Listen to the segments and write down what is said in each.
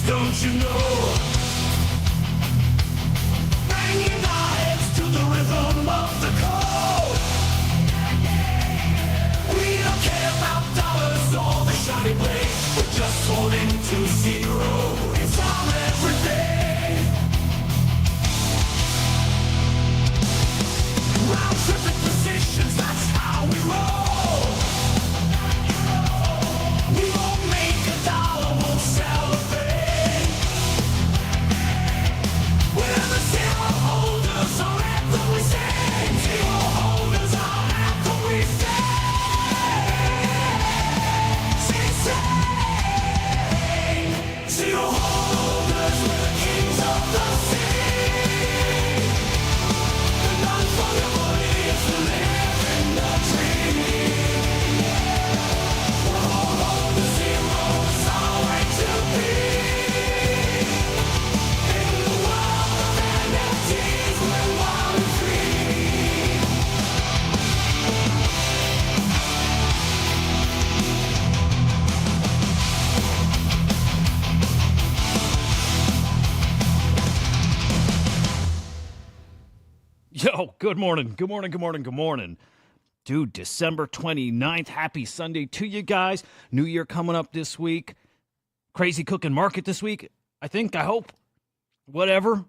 Don't you know? Banging our heads to the rhythm of the code. We don't care about dollars or the shiny blade. We're just holding to zero. It's our everyday. Round tripping positions, that's how we roll. We won't make a dollar, won't celebrate. We're the zero holders, our anthem we sing. Zero holders, our anthem we sing. Zero holders, we're the kings of the sea. The non-fungible is the living the dream. We're all on the zero, it's our way to be. In the world of NFTs, we're wild and free. Yo, good morning. Good morning, good morning, good morning. Dude, December 29th. Happy Sunday to you guys. New Year coming up this week. Crazy cooking market this week. I think, I hope. Whatever.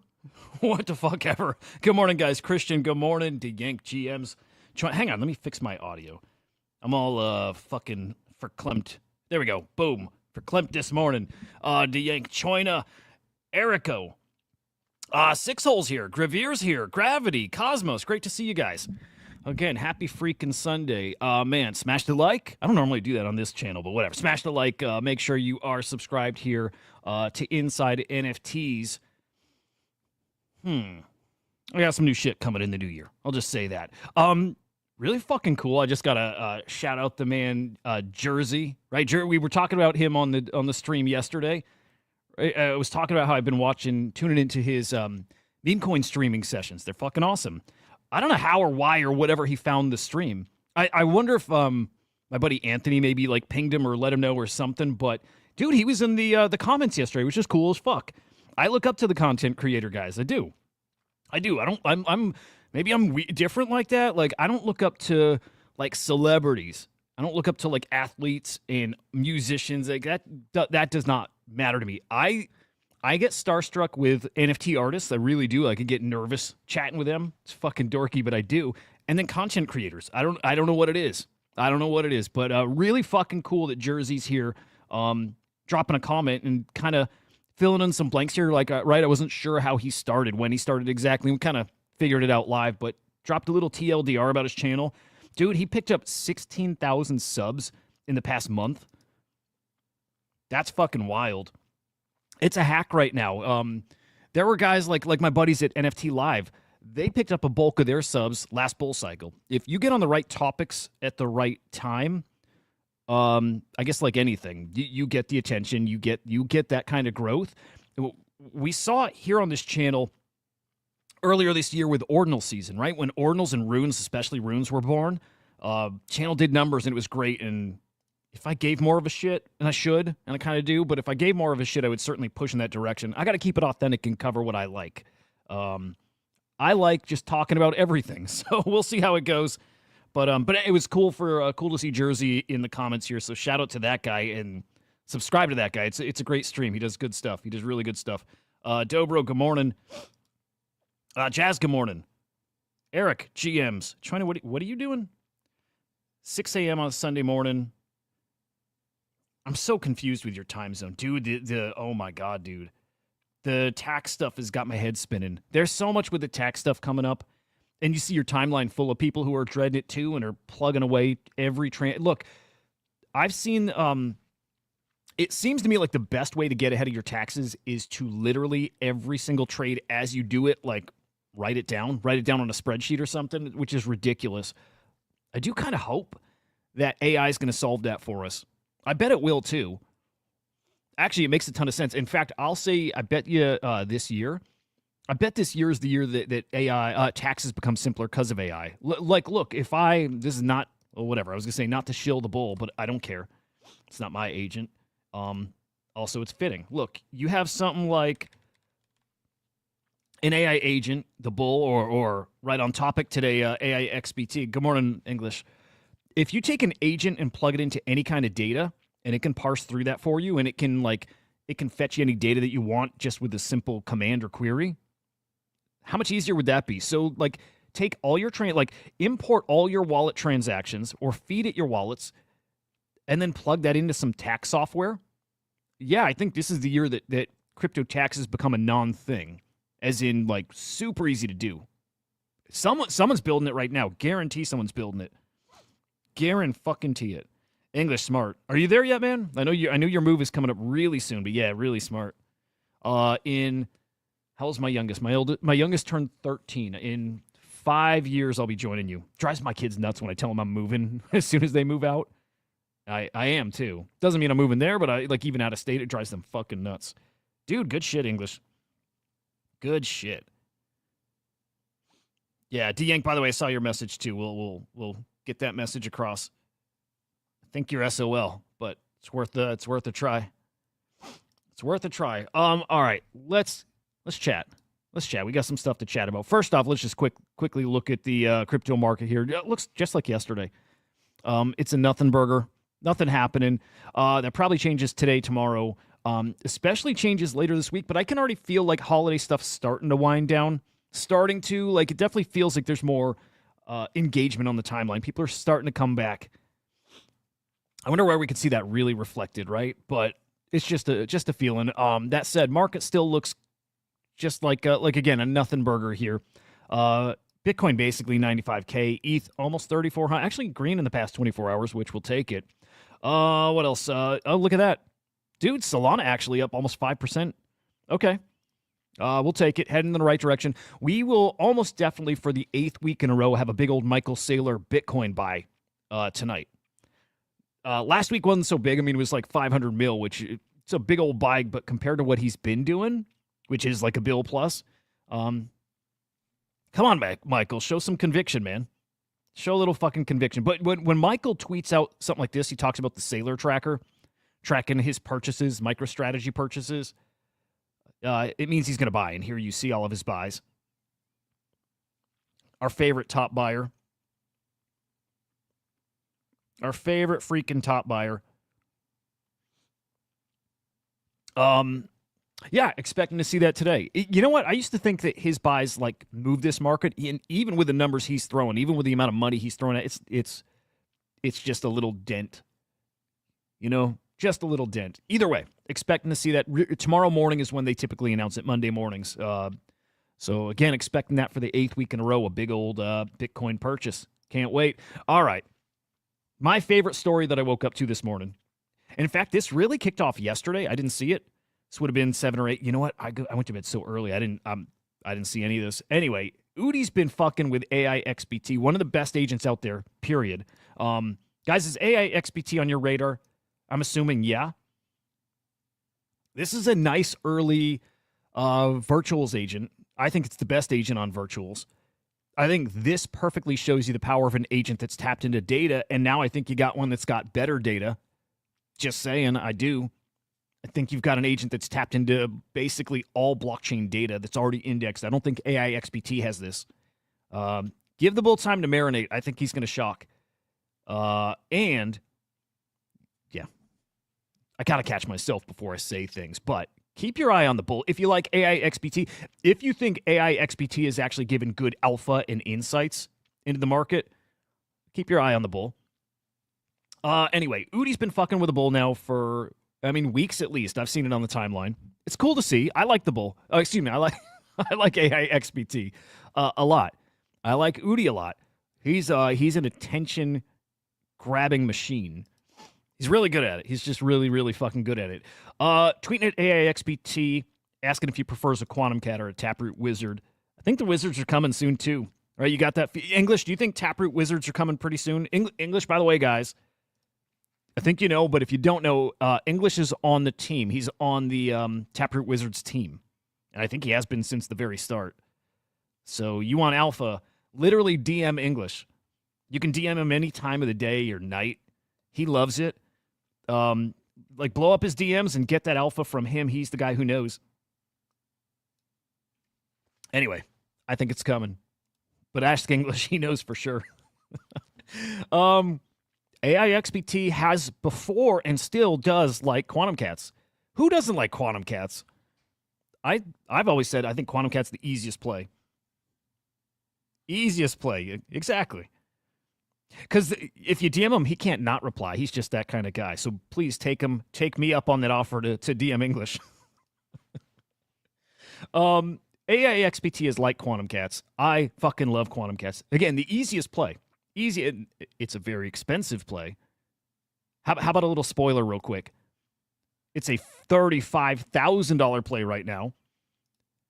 What the fuck ever. Good morning, guys. Christian, good morning. The Yank GMs. Hang on, let me fix my audio. I'm all fucking verklempt. There we go. Boom. Verklempt this morning. The Yank China. Erico. Six Holes here, Gravier's here, Gravity, Cosmos, great to see you guys. Again, happy freaking Sunday. Man, smash the like. I don't normally do that on this channel, but whatever. Smash the like. Make sure you are subscribed here to Inside NFTs. I got some new shit coming in the new year. I'll just say that. Really fucking cool. I just got to shout out the man Jersey, right? We were talking about him on the stream yesterday. I was talking about how I've been tuning into his memecoin streaming sessions. They're fucking awesome. I don't know how or why or whatever he found the stream. I wonder if my buddy Anthony maybe like pinged him or let him know or something. But dude, he was in the comments yesterday, which is cool as fuck. I look up to the content creator guys. I do. I'm different like that. Like I don't look up to like celebrities. I don't look up to like athletes and musicians. Like that does not matter to me. I get starstruck with NFT artists. I really do. I can get nervous chatting with them. It's fucking dorky, but I do. And then content creators. I don't know what it is. But really fucking cool that Jersey's here, dropping a comment and kind of filling in some blanks here. Like, right, I wasn't sure how he started, when he started exactly. We kind of figured it out live, but dropped a little TLDR about his channel. Dude, he picked up 16,000 subs in the past month. That's fucking wild. It's a hack right now. There were guys like my buddies at NFT Live. They picked up a bulk of their subs last bull cycle. If you get on the right topics at the right time, I guess like anything, you get the attention, you get that kind of growth. We saw it here on this channel earlier this year with Ordinal season, right? When Ordinals and Runes, especially Runes, were born, channel did numbers and it was great. And if I gave more of a shit, and I should, and I kind of do, but if I gave more of a shit, I would certainly push in that direction. I got to keep it authentic and cover what I like. I like just talking about everything, so we'll see how it goes. But it was cool to see Jersey in the comments here. So shout out to that guy and subscribe to that guy. It's a great stream. He does good stuff. He does really good stuff. Dobro, good morning. Jazz, good morning. Eric, GMs. China, what are you doing? 6 a.m. on a Sunday morning. I'm so confused with your time zone. Dude, oh my God, dude. The tax stuff has got my head spinning. There's so much with the tax stuff coming up. And you see your timeline full of people who are dreading it too and are plugging away every Look, I've seen, it seems to me like the best way to get ahead of your taxes is to literally every single trade as you do it, like write it down on a spreadsheet or something, which is ridiculous. I do kind of hope that AI is going to solve that for us. I bet it will too. Actually, it makes a ton of sense. In fact, I'll say, I bet you this year is the year that AI taxes become simpler because of AI. Look, this is not, well, whatever. I was going to say not to shill the bull, but I don't care. It's not my agent. Also, it's fitting. Look, you have something like an AI agent, the bull, or right on topic today, AI XBT. Good morning, English. If you take an agent and plug it into any kind of data, and it can parse through that for you, and it can fetch you any data that you want just with a simple command or query. How much easier would that be? So, like, take all your import all your wallet transactions or feed it your wallets, and then plug that into some tax software. Yeah, I think this is the year that crypto taxes become a non-thing, as in like super easy to do. Someone's building it right now. Guarantee someone's building it. Guarantee it. English smart. Are you there yet, man? I know your move is coming up really soon, but yeah, really smart. How old's my youngest? My youngest turned 13. In 5 years, I'll be joining you. Drives my kids nuts when I tell them I'm moving as soon as they move out. I am too. Doesn't mean I'm moving there, but I like even out of state, it drives them fucking nuts. Dude, good shit, English. Good shit. Yeah, D Yank, by the way, I saw your message too. We'll get that message across. I think you're SOL, but it's worth a try. It's worth a try. All right, let's chat. Let's chat. We got some stuff to chat about. First off, let's just quickly look at the crypto market here. It looks just like yesterday. It's a nothing burger. Nothing happening. That probably changes today, tomorrow. Especially changes later this week. But I can already feel like holiday stuff's starting to wind down. It definitely feels like there's more engagement on the timeline. People are starting to come back. I wonder where we could see that really reflected, right? But it's just a feeling. That said, market still looks just like again a nothing burger here. Bitcoin basically 95K, ETH almost 3,400. Actually, green in the past 24 hours, which will take it. What else? Oh, look at that, dude. Solana actually up almost 5%. Okay. We'll take it. Heading in the right direction. We will almost definitely, for the 8th week in a row, have a big old Michael Saylor Bitcoin buy tonight. Last week wasn't so big. I mean, it was like 500 mil, which it's a big old buy, but compared to what he's been doing, which is like a bill plus, come on, Michael, show some conviction, man. Show a little fucking conviction. But when Michael tweets out something like this, he talks about the Saylor tracker, tracking his purchases, MicroStrategy purchases. It means he's going to buy, and here you see all of his buys. Our favorite top buyer. Our favorite freaking top buyer. Yeah, expecting to see that today. You know what? I used to think that his buys like move this market, and even with the numbers he's throwing, even with the amount of money he's throwing at, it's just a little dent. You know, just a little dent. Either way, expecting to see that tomorrow morning is when they typically announce it. Monday mornings. So again, expecting that for the 8th week in a row, a big old Bitcoin purchase. Can't wait. All right, my favorite story that I woke up to this morning. And in fact, this really kicked off yesterday. I didn't see it. This would have been 7 or 8. You know what? I went to bed so early. I didn't see any of this. Anyway, Udi's been fucking with AI XBT, one of the best agents out there, period. Guys, is AI XBT on your radar? I'm assuming, yeah. This is a nice early virtuals agent. I think it's the best agent on virtuals. I think this perfectly shows you the power of an agent that's tapped into data, and now I think you got one that's got better data. Just saying, I do. I think you've got an agent that's tapped into basically all blockchain data that's already indexed. I don't think AI XBT has this. Give the bull time to marinate. I think he's going to shock. And, yeah, I got to catch myself before I say things. But keep your eye on the bull. If you like AI XBT, if you think AI XBT is actually giving good alpha and insights into the market, keep your eye on the bull. Anyway, Udi's been fucking with the bull now for, weeks at least. I've seen it on the timeline. It's cool to see. I like the bull. Oh, excuse me. I like AI XBT a lot. I like Udi a lot. He's an attention grabbing machine. He's really good at it. He's just really, really fucking good at it. Tweeting at AI XBT, asking if he prefers a Quantum Cat or a Taproot Wizard. I think the Wizards are coming soon too. All right, you got that? English, do you think Taproot Wizards are coming pretty soon? English, by the way, guys. I think you know, but if you don't know, English is on the team. He's on the Taproot Wizards team. And I think he has been since the very start. So you want alpha, literally DM Like, blow up his DMs and get that alpha from him. He's the guy who knows. Anyway, I think it's coming. But ask English, he knows for sure. AIXBT has before and still does like Quantum Cats. Who doesn't like Quantum Cats? I've always said I think Quantum Cat's the easiest play. Easiest play, exactly. Because if you DM him, he can't not reply. He's just that kind of guy. So please take me up on that offer to DM English. AIXBT is like Quantum Cats. I fucking love Quantum Cats. Again, the easiest play. Easy. It's a very expensive play. How about a little spoiler real quick? It's a $35,000 play right now.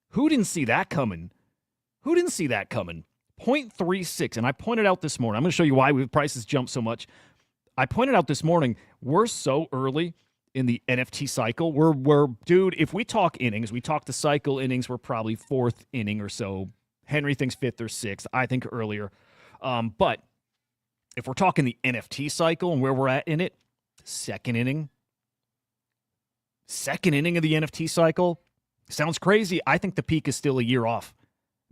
Who didn't see that coming? 0.36, and I pointed out this morning. I'm going to show you why prices jumped so much. I pointed out this morning, we're so early in the NFT cycle. We're dude, if we talk innings, we talk the cycle innings, we're probably fourth inning or so. Henry thinks fifth or sixth. I think earlier. But if we're talking the NFT cycle and where we're at in it, second inning. Second inning of the NFT cycle. Sounds crazy. I think the peak is still a year off.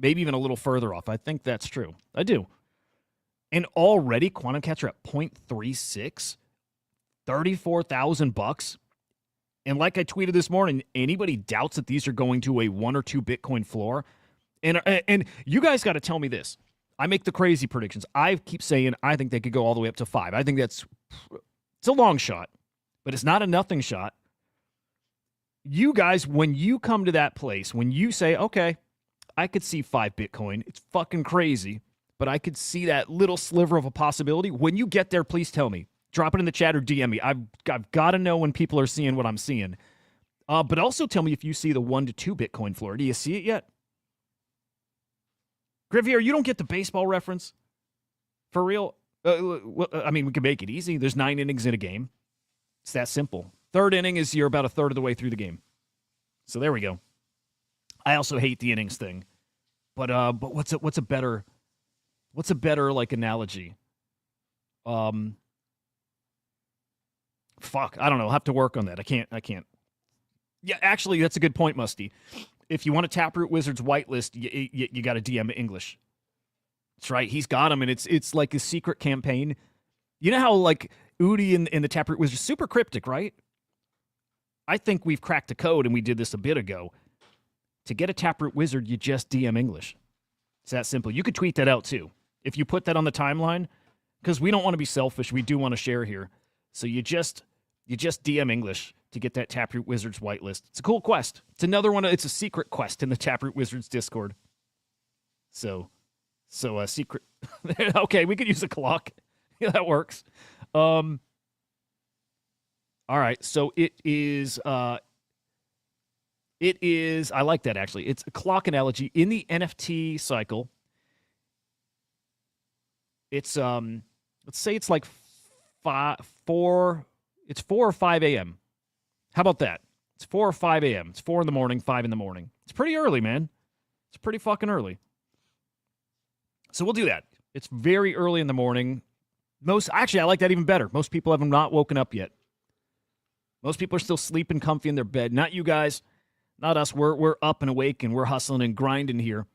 Maybe even a little further off. I think that's true. I do. And already Quantum Cats are at 0.36, $34,000. And like I tweeted this morning, anybody doubts that these are going to a 1 or 2 Bitcoin floor. And you guys got to tell me this. I make the crazy predictions. I keep saying I think they could go all the way up to 5. I think it's a long shot, but it's not a nothing shot. You guys, when you come to that place, when you say, okay, I could see 5 Bitcoin. It's fucking crazy, but I could see that little sliver of a possibility. When you get there, please tell me. Drop it in the chat or DM me. I've got to know when people are seeing what I'm seeing. But also tell me if you see the 1 to 2 Bitcoin floor. Do you see it yet? Grivier, you don't get the baseball reference? For real? I mean, we can make it easy. There's 9 innings in a game. It's that simple. Third inning is you're about a third of the way through the game. So there we go. I also hate the innings thing. But what's a better like analogy? Fuck, I don't know. I'll have to work on that. I can't. Yeah, actually, that's a good point, Musty. If you want a Taproot Wizards whitelist, you got to DM English. That's right. He's got him, and it's like a secret campaign. You know how like Udi and the Taproot Wizards, super cryptic, right? I think we've cracked the code, and we did this a bit ago. To get a Taproot Wizard, you just DM English. It's that simple. You could tweet that out, too. If you put that on the timeline, because we don't want to be selfish. We do want to share here. So you just DM English to get that Taproot Wizards whitelist. It's a cool quest. It's another one. It's a secret quest in the Taproot Wizards Discord. So a secret. Okay, we could use a clock. Yeah, that works. All right, so it is. It is. I like that actually. It's a clock analogy in the NFT cycle. It's let's say it's like 4. It's 4 or 5 a.m. How about that? It's 4 or 5 a.m. It's 4 in the morning, 5 in the morning. It's pretty early, man. It's pretty fucking early. So we'll do that. It's very early in the morning. Actually, I like that even better. Most people have not woken up yet. Most people are still sleeping comfy in their bed. Not you guys. Not us. We're up and awake and we're hustling and grinding here.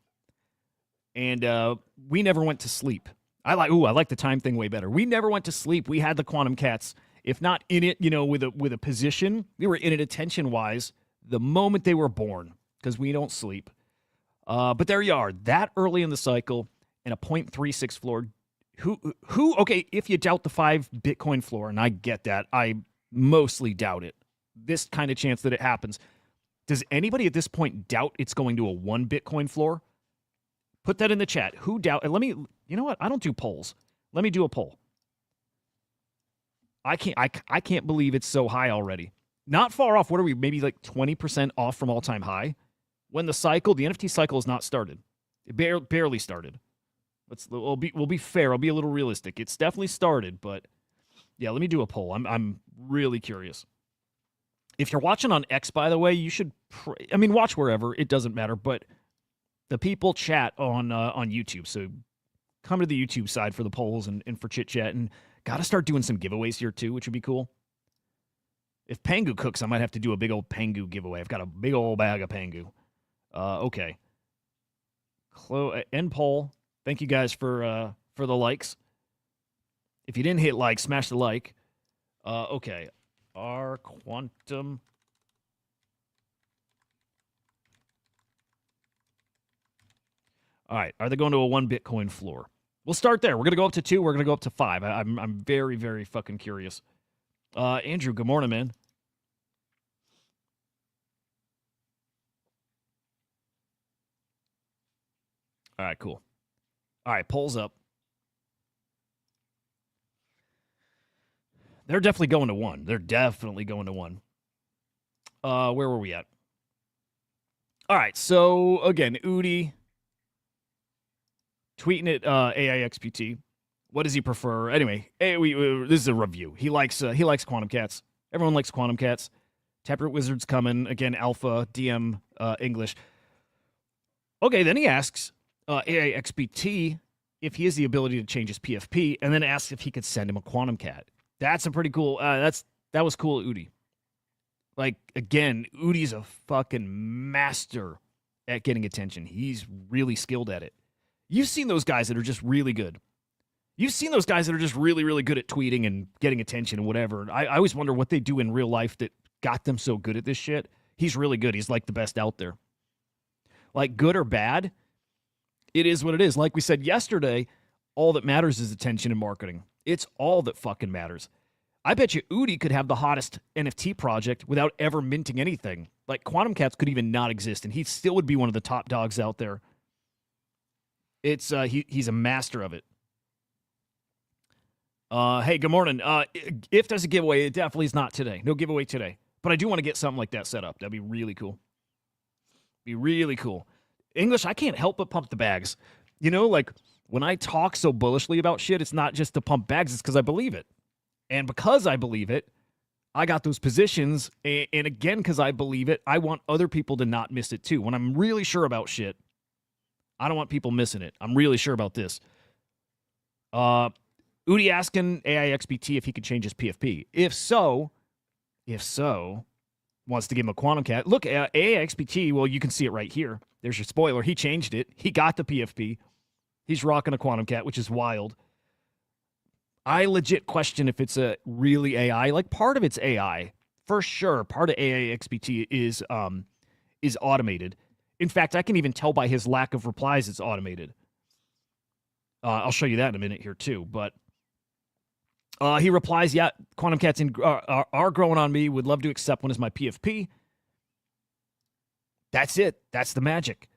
And we never went to sleep. I like the time thing way better. We never went to sleep. We had the Quantum Cats, if not in it, with a position, we were in it attention-wise the moment they were born, because we don't sleep. But there you are, that early in the cycle, and a 0.36 floor. Okay, if you doubt the 5 Bitcoin floor, and I get that, I mostly doubt it. This kind of chance that it happens. Does anybody at this point doubt it's going to a 1 Bitcoin floor? Put that in the chat. Who doubt? You know what? I don't do polls. Let me do a poll. I can't believe it's so high already. Not far off. What are we? Maybe like 20% off from all-time high. When the NFT cycle has not started. It barely started. We'll be fair. I'll be a little realistic. It's definitely started, but yeah, let me do a poll. I'm really curious. If you're watching on X, by the way, you should watch wherever. It doesn't matter, but the people chat on YouTube. So come to the YouTube side for the polls and for chit chat, and got to start doing some giveaways here too, which would be cool. If Pangu cooks, I might have to do a big old Pangu giveaway. I've got a big old bag of Pangu. Okay. End poll. Thank you guys for the likes. If you didn't hit like, smash the like. Okay. Our quantum. All right. Are they going to a 1 Bitcoin floor? We'll start there. We're going to go up to 2. We're going to go up to 5. I'm very, very fucking curious. Andrew, good morning, man. All right, cool. All right, polls up. They're definitely going to 1. They're definitely going to 1. Where were we at? All right, so again, Udi tweeting at AIXBT. What does he prefer? Anyway, this is a review. He likes Quantum Cats. Everyone likes Quantum Cats. Taproot Wizard's coming. Again, Alpha, DM, English. Okay, then he asks AIXBT if he has the ability to change his PFP, and then asks if he could send him a Quantum Cat. That's a pretty cool. That was cool, Udi. Like, again, Udi's a fucking master at getting attention. He's really skilled at it. You've seen those guys that are just really good. You've seen those guys that are just really, really good at tweeting and getting attention and whatever. I always wonder what they do in real life that got them so good at this shit. He's really good. He's like the best out there. Like, good or bad, it is what it is. Like we said yesterday, all that matters is attention and marketing. It's all that fucking matters. I bet you Udi could have the hottest NFT project without ever minting anything. Like, Quantum Cats could even not exist, and he still would be one of the top dogs out there. It's he's a master of it. Hey, good morning. If there's a giveaway, it definitely is not today. No giveaway today. But I do want to get something like that set up. That'd be really cool. Be really cool. English, I can't help but pump the bags. You know, like, when I talk so bullishly about shit, it's not just to pump bags, it's because I believe it. And because I believe it, I got those positions. And again, because I believe it, I want other people to not miss it too. When I'm really sure about shit, I don't want people missing it. I'm really sure about this. Udi asking AIXBT if he could change his PFP. If so, wants to give him a Quantum Cat. Look, AIXBT, well, you can see it right here. There's your spoiler. He changed it. He got the PFP. He's rocking a Quantum Cat, which is wild. I legit question if it's a really AI. Like, part of it's AI. For sure, part of AIXBT is automated. In fact, I can even tell by his lack of replies it's automated. I'll show you that in a minute here, too. But he replies, yeah, Quantum Cats are growing on me. Would love to accept one as my PFP. That's it. That's the magic.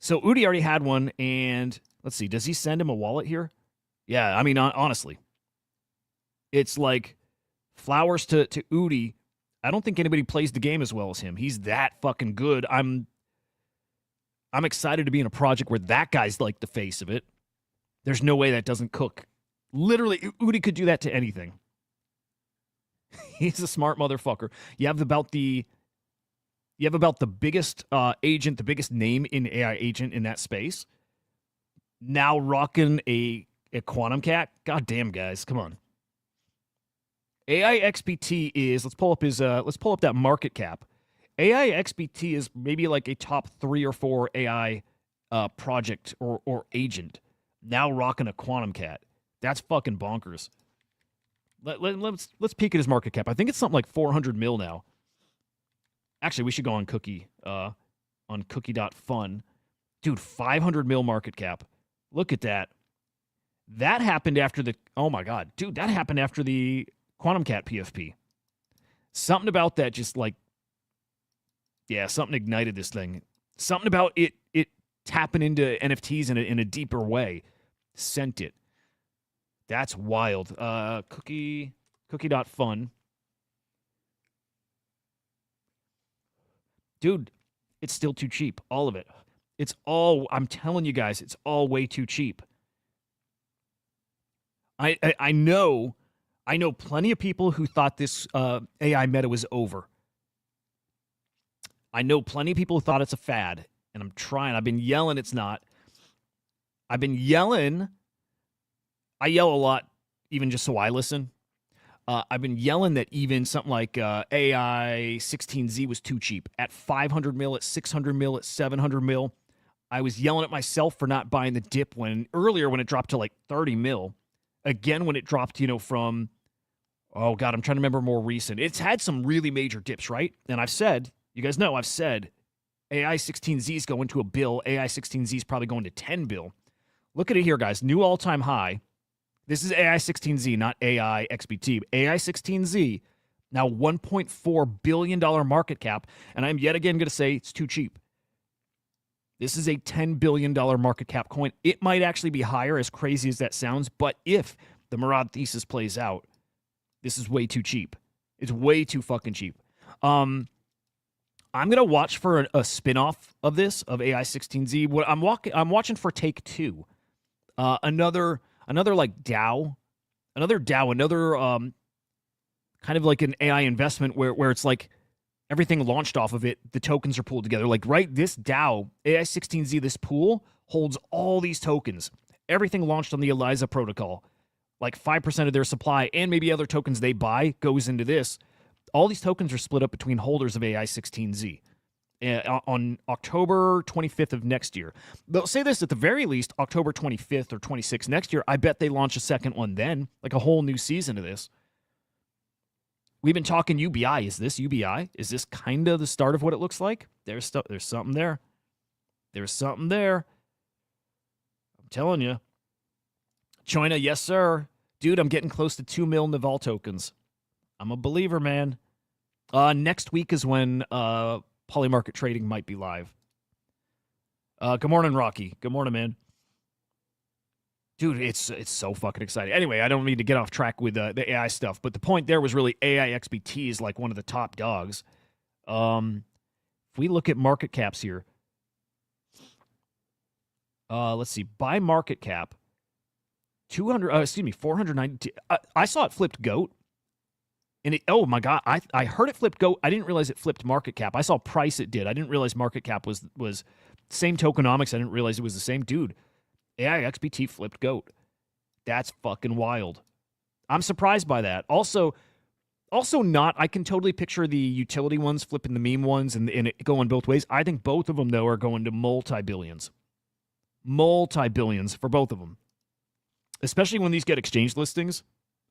So Udi already had one, and let's see. Does he send him a wallet here? Yeah, I mean, honestly. It's like flowers to Udi. I don't think anybody plays the game as well as him. He's that fucking good. I'm excited to be in a project where that guy's like the face of it. There's no way that doesn't cook. Literally, Udi could do that to anything. He's a smart motherfucker. You have about the biggest agent, the biggest name in AI agent in that space. Now rocking a Quantum Cat. God damn, guys, come on. AIXBT is, let's pull up that market cap. AIXBT is maybe like a top 3 or 4 AI project or agent. Now rocking a Quantum Cat. That's fucking bonkers. Let's peek at his market cap. I think it's something like 400 mil now. Actually, we should go on cookie.fun. Dude, 500 mil market cap. Look at that. That happened after oh my God. Dude, that happened after the Quantum Cat PFP. Something about that just like, yeah, something ignited this thing. Something about it tapping into NFTs in a deeper way. Sent it. That's wild. Cookie.fun. Dude, it's still too cheap. All of it. I'm telling you guys, it's all way too cheap. I know plenty of people who thought this AI meta was over. I know plenty of people who thought it's a fad, and I'm trying. I've been yelling it's not. I've been yelling. I yell a lot, even just so I listen. I've been yelling that even something like AI 16Z was too cheap at 500 mil, at 600 mil, at 700 mil. I was yelling at myself for not buying the dip when it dropped to like 30 mil. Again, when it dropped, from, oh God, I'm trying to remember more recent. It's had some really major dips, right? And I've said, you guys know, I've said AI 16Z is going to a bill. AI 16Z is probably going to 10 bill. Look at it here, guys. New all-time high. This is AI 16Z, not AI XBT. AI 16Z, now $1.4 billion market cap. And I'm yet again going to say it's too cheap. This is a $10 billion market cap coin. It might actually be higher, as crazy as that sounds. But if the Murad thesis plays out, this is way too cheap. It's way too fucking cheap. I'm gonna watch for a spin-off of this, of AI 16Z. What I'm watching for Take Two, another like DAO, another kind of like an AI investment where it's like everything launched off of it. The tokens are pulled together. Like, right, this DAO AI 16Z, this pool holds all these tokens. Everything launched on the ELISA protocol. Like 5% of their supply and maybe other tokens they buy goes into this. All these tokens are split up between holders of AI 16Z on October 25th of next year. They'll say this at the very least, October 25th or 26th next year. I bet they launch a second one then, like a whole new season of this. We've been talking UBI. Is this UBI? Is this kind of the start of what it looks like? There's something there. There's something there. I'm telling you. China, yes, sir. Dude, I'm getting close to 2 mil Naval tokens. I'm a believer, man. Next week is when Polymarket trading might be live. Good morning, Rocky. Good morning, man. Dude, it's so fucking exciting. Anyway, I don't mean to get off track with the AI stuff, but the point there was really AI XBT is like one of the top dogs. If we look at market caps here, let's see, by market cap, 490. I saw it flipped GOAT. And oh my God, I heard it flipped GOAT. I didn't realize it flipped market cap. I saw price it did. I didn't realize market cap was same tokenomics. I didn't realize it was the same dude. AI XBT flipped GOAT. That's fucking wild. I'm surprised by that. Also not, I can totally picture the utility ones flipping the meme ones and it going both ways. I think both of them, though, are going to multi-billions. Multi-billions for both of them. Especially when these get exchange listings.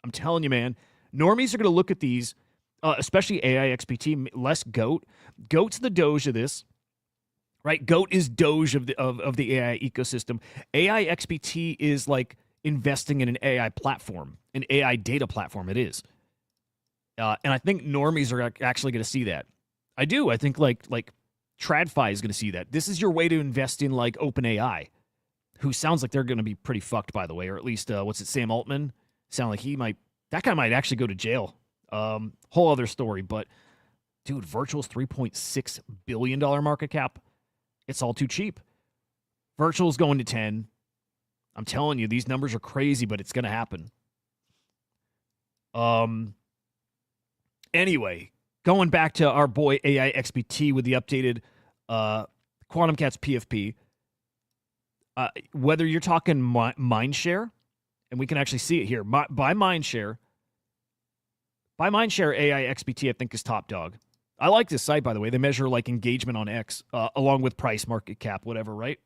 I'm telling you, man. Normies are going to look at these, especially AI XBT, less GOAT. GOAT's the Doge of this, right? GOAT is Doge of the AI ecosystem. AI XBT is like investing in an AI platform, an AI data platform. It is, and I think normies are actually going to see that. I do. I think like TradFi is going to see that. This is your way to invest in like OpenAI, who sounds like they're going to be pretty fucked, by the way, or at least Sam Altman? Sound like he might. That guy might actually go to jail. Whole other story. But, dude, Virtual's $3.6 billion market cap. It's all too cheap. Virtual's going to 10. I'm telling you, these numbers are crazy, but it's going to happen. Anyway, going back to our boy AI XBT with the updated Quantum Cats PFP. Whether you're talking mindshare, and we can actually see it here. By mindshare, AI XBT, I think, is top dog. I like this site, by the way. They measure like engagement on X, along with price, market cap, whatever, right?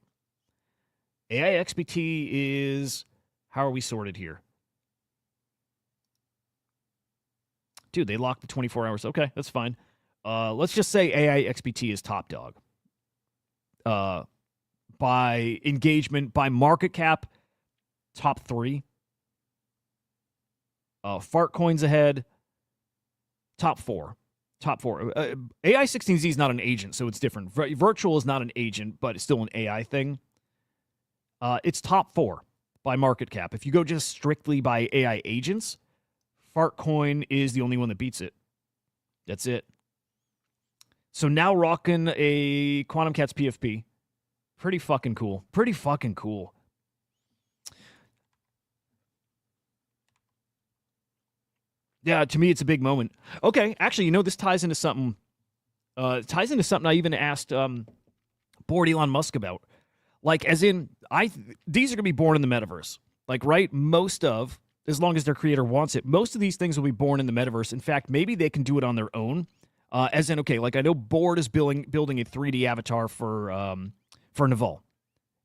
AI XBT is, how are we sorted here? Dude, they locked the 24 hours. Okay, that's fine. Let's just say AI XBT is top dog. By engagement, by market cap, top 3. Fart coins ahead. Top 4. AI 16Z is not an agent, so it's different. Virtual is not an agent, but it's still an AI thing. It's top 4 by market cap. If you go just strictly by AI agents, Fartcoin is the only one that beats it. That's it. So now rocking a Quantum Cats PFP. Pretty fucking cool. Yeah, to me, it's a big moment. Okay, actually, this ties into something. I even asked bored Elon Musk about. Like, as in, these are going to be born in the metaverse. Like, right? Most of as long as their creator wants it. Most of these things will be born in the metaverse. In fact, maybe they can do it on their own. As in, okay, like I know Board is building a 3D avatar for Naval,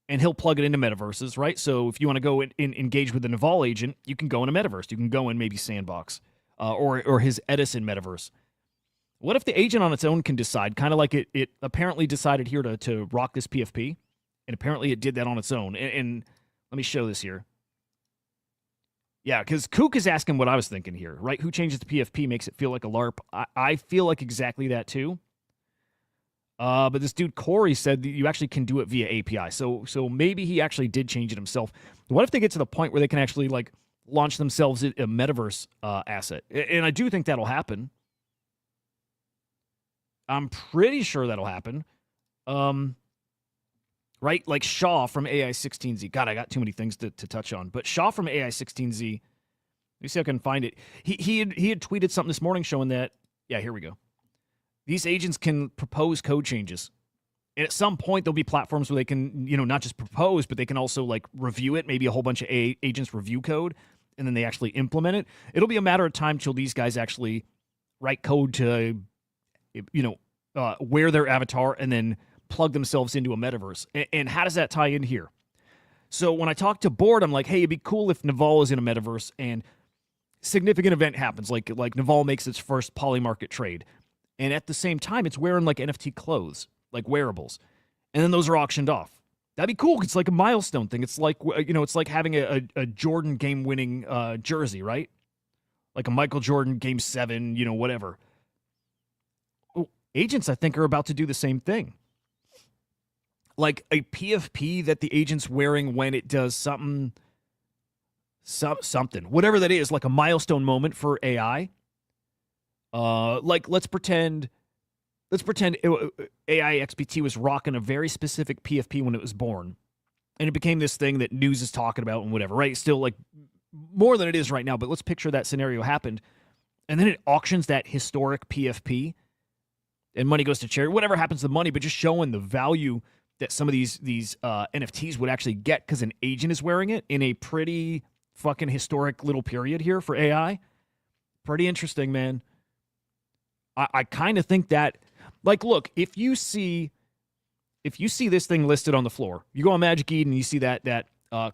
and he'll plug it into metaverses, right? So if you want to go and engage with the Naval agent, you can go in a metaverse. You can go in maybe Sandbox or his Edison metaverse. What if the agent on its own can decide, kind of like it apparently decided here to rock this PFP, and apparently it did that on its own. And let me show this here. Yeah, because Kook is asking what I was thinking here, right? Who changes the PFP makes it feel like a LARP. I feel like exactly that too. But this dude Corey said that you actually can do it via API. So maybe he actually did change it himself. What if they get to the point where they can actually like launch themselves a metaverse asset? And I do think that'll happen. I'm pretty sure that'll happen. Right? Like Shaw from AI16Z. God, I got too many things to touch on. But Shaw from AI16Z, let me see if I can find it. He had tweeted something this morning showing that, yeah, here we go. These agents can propose code changes. And at some point, there'll be platforms where they can, not just propose, but they can also like review it. Maybe a whole bunch of agents review code, and then they actually implement it. It'll be a matter of time till these guys actually write code to, wear their avatar and then plug themselves into a metaverse. And how does that tie in here? So when I talk to Board, I'm like, hey, it'd be cool if Naval is in a metaverse and significant event happens, like Naval makes its first polymarket trade. And at the same time, it's wearing like NFT clothes, like wearables. And then those are auctioned off. That'd be cool. It's like a milestone thing. It's like, it's like having a Jordan game-winning jersey, right? Like a Michael Jordan Game 7, whatever. Oh, agents, I think, are about to do the same thing. Like a PFP that the agent's wearing when it does something, whatever that is, like a milestone moment for AI. Like let's pretend AI XBT was rocking a very specific PFP when it was born, and it became this thing that news is talking about and whatever, right? Still like more than it is right now, but let's picture that scenario happened, and then it auctions that historic PFP, and money goes to charity. Whatever happens to the money, but just showing the value that some of these NFTs would actually get because an agent is wearing it in a pretty fucking historic little period here for AI. Pretty interesting, man. I kind of think that, like, look, if you see this thing listed on the floor, you go on Magic Eden and you see that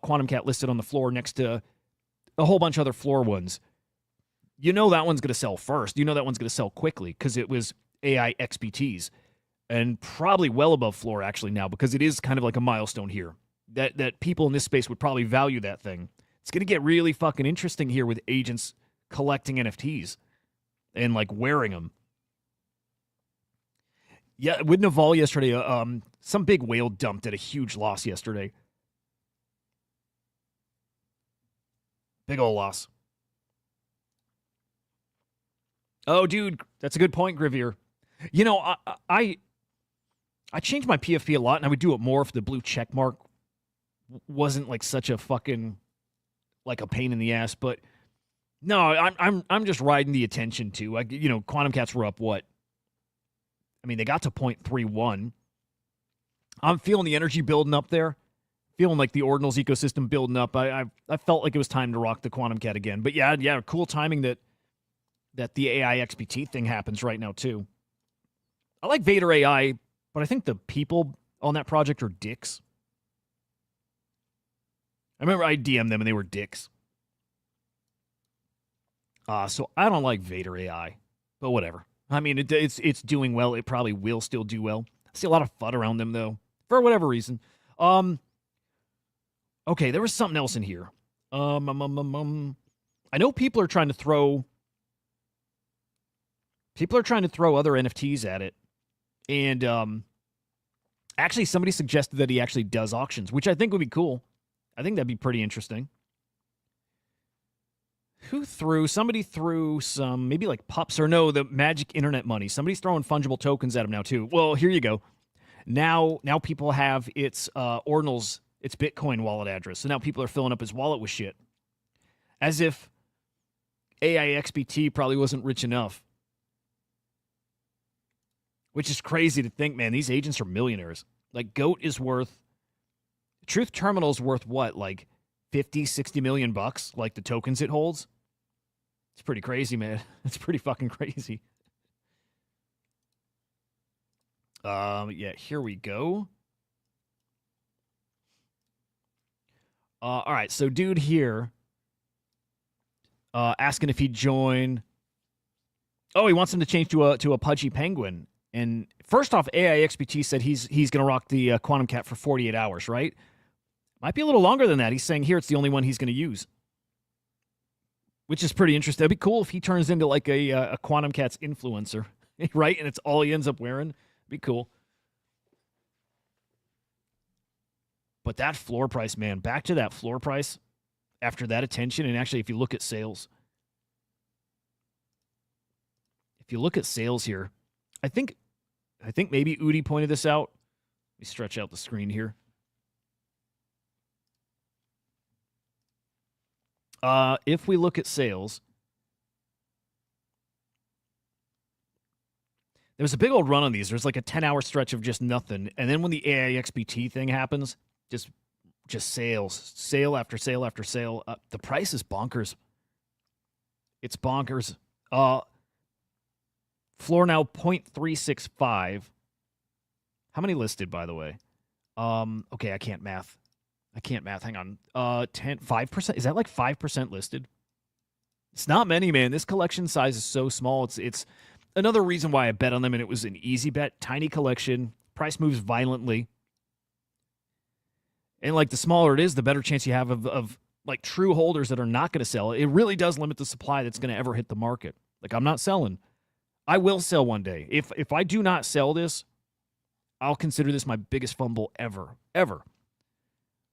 Quantum Cat listed on the floor next to a whole bunch of other floor ones, that one's going to sell first. That one's going to sell quickly because it was AI XBTs. And probably well above floor actually now, because it is kind of like a milestone here that people in this space would probably value that thing. It's going to get really fucking interesting here with agents collecting NFTs and like wearing them. Yeah, with Naval yesterday, some big whale dumped at a huge loss yesterday. Big old loss. Oh, dude, that's a good point, Grivier. I changed my PFP a lot, and I would do it more if the blue check mark wasn't like such a fucking like a pain in the ass. But no, I'm just riding the attention too. Quantum Cats were up what? I mean, they got to 0.31. I'm feeling the energy building up there, feeling like the Ordinals ecosystem building up. I felt like it was time to rock the Quantum Cat again. But yeah, cool timing that the AI XBT thing happens right now too. I like Vader AI. But I think the people on that project are dicks. I remember I DM'd them and they were dicks. So I don't like Vader AI, but whatever. I mean, it's doing well. It probably will still do well. I see a lot of FUD around them though, for whatever reason. Okay, there was something else in here. I know people are trying to throw other NFTs at it. And actually, somebody suggested that he actually does auctions, which I think would be cool. I think that'd be pretty interesting. Somebody threw some, maybe like pups, or no, the magic internet money. Somebody's throwing fungible tokens at him now, too. Well, here you go. Now people have its Ordinals, its Bitcoin wallet address. So now people are filling up his wallet with shit. As if AI XBT probably wasn't rich enough. Which is crazy to think, man. These agents are millionaires. Like, GOAT is worth... Truth Terminal is worth what? Like 50-60 million bucks, like the tokens it holds. It's pretty crazy, man. It's pretty fucking crazy. Yeah, here we go. All right, so dude here asking if he'd join. Oh, he wants him to change to a pudgy penguin. And first off, AIXBT said he's going to rock the Quantum Cat for 48 hours, right? Might be a little longer than that. He's saying here it's the only one he's going to use, which is pretty interesting. That'd be cool if he turns into like a Quantum Cat's influencer, right? And it's all he ends up wearing. Be cool. But that floor price, man, back to that floor price after that attention. And actually, if you look at sales, here, I think maybe Udi pointed this out. Let me stretch out the screen here. If we look at sales, there was a big old run on these. There's like a 10-hour stretch of just nothing. And then when the AIXBT thing happens, just sales, sale after sale after sale. The price is bonkers. It's bonkers. Floor now 0.365. How many listed, by the way? Okay, I can't math. Hang on. 5%. Is that like 5% listed? It's not many, man. This collection size is so small. It's another reason why I bet on them, and it was an easy bet. Tiny collection. Price moves violently. And like the smaller it is, the better chance you have of like true holders that are not going to sell. It really does limit the supply that's going to ever hit the market. Like, I'm not selling. I will sell one day. If I do not sell this, I'll consider this my biggest fumble ever.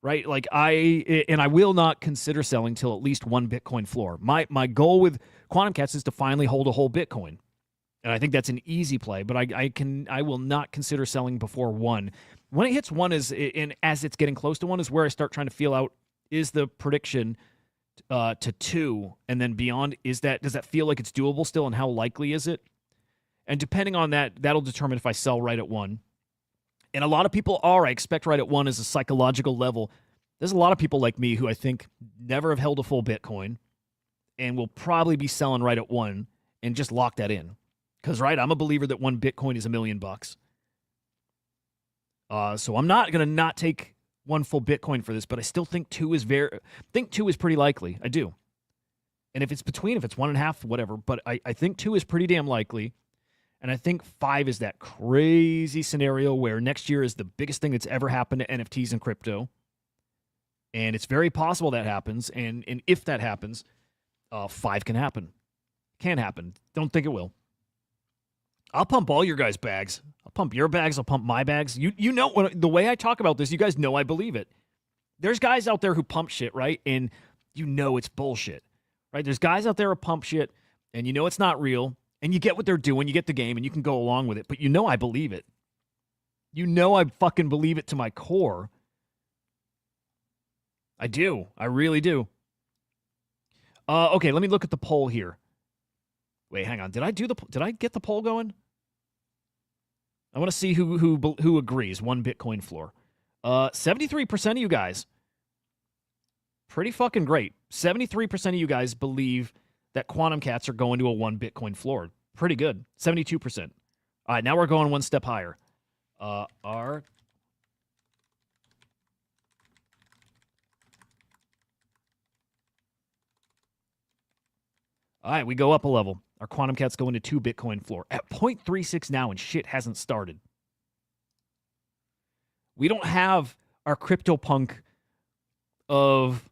Right? Like I will not consider selling till at least one Bitcoin floor. My goal with Quantum Cats is to finally hold a whole Bitcoin. And I think that's an easy play, but I will not consider selling before one. When it hits one as it's getting close to one is where I start trying to feel out, is the prediction to two and then beyond, does that feel like it's doable still, and how likely is it? And depending on that, that'll determine if I sell right at one. And a lot of people I expect right at one as a psychological level. There's a lot of people like me who I think never have held a full Bitcoin and will probably be selling right at one and just lock that in. Because, right, I'm a believer that one Bitcoin is $1 million. So I'm not going to not take one full Bitcoin for this, but I still think two is pretty likely. I do. And if it's 1.5, whatever, but I think two is pretty damn likely. And I think 5 is that crazy scenario where next year is the biggest thing that's ever happened to NFTs and crypto. And it's very possible that happens. And if that happens, 5 can happen. Can happen. Don't think it will. I'll pump all your guys' bags. I'll pump your bags. I'll pump my bags. You know, the way I talk about this, you guys know I believe it. There's guys out there who pump shit, right? And you know it's bullshit, right? There's guys out there who pump shit, and you know it's not real. And you get what they're doing. You get the game, and you can go along with it. But you know I believe it. You know I fucking believe it to my core. I do. I really do. Okay, let me look at the poll here. Wait, hang on. Did I get the poll going? I want to see who agrees. One Bitcoin floor. 73% of you guys. Pretty fucking great. 73% of you guys believe that Quantum Cats are going to a one Bitcoin floor. Pretty good. 72%. All right, now we're going one step higher. All right, we go up a level. Our Quantum Cat's going to 2 Bitcoin floor at 0.36 now, and shit hasn't started. We don't have our CryptoPunk of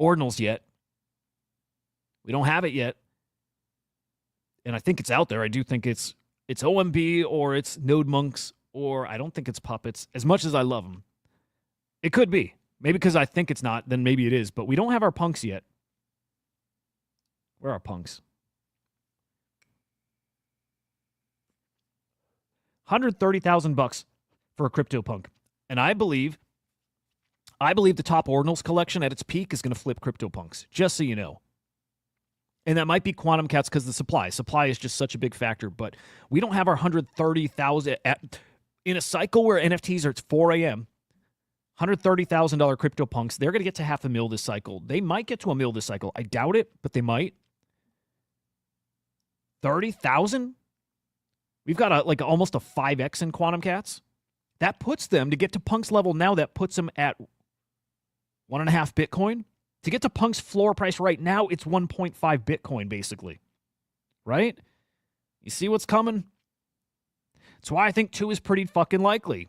ordinals yet. We don't have it yet. And I think it's out there. I do think it's OMB or it's Node Monks, or I don't think it's Puppets, as much as I love them. It could be. Maybe because I think it's not, then maybe it is. But we don't have our punks yet. Where are punks? 130,000 bucks for a CryptoPunk. And I believe the top ordinals collection at its peak is going to flip CryptoPunks, just so you know. And that might be Quantum Cats because the supply. Supply is just such a big factor. But we don't have our 130,000 in a cycle where NFTs are at 4 a.m. $130,000 CryptoPunks. They're going to get to $500,000 this cycle. They might get to $1 million this cycle. I doubt it, but they might. 30,000? We've got almost a 5x in Quantum Cats. That puts them, to get to Punk's level now, that puts them at 1.5 Bitcoin. To get to Punk's floor price right now, it's 1.5 Bitcoin, basically. Right? You see what's coming? That's why I think 2 is pretty fucking likely.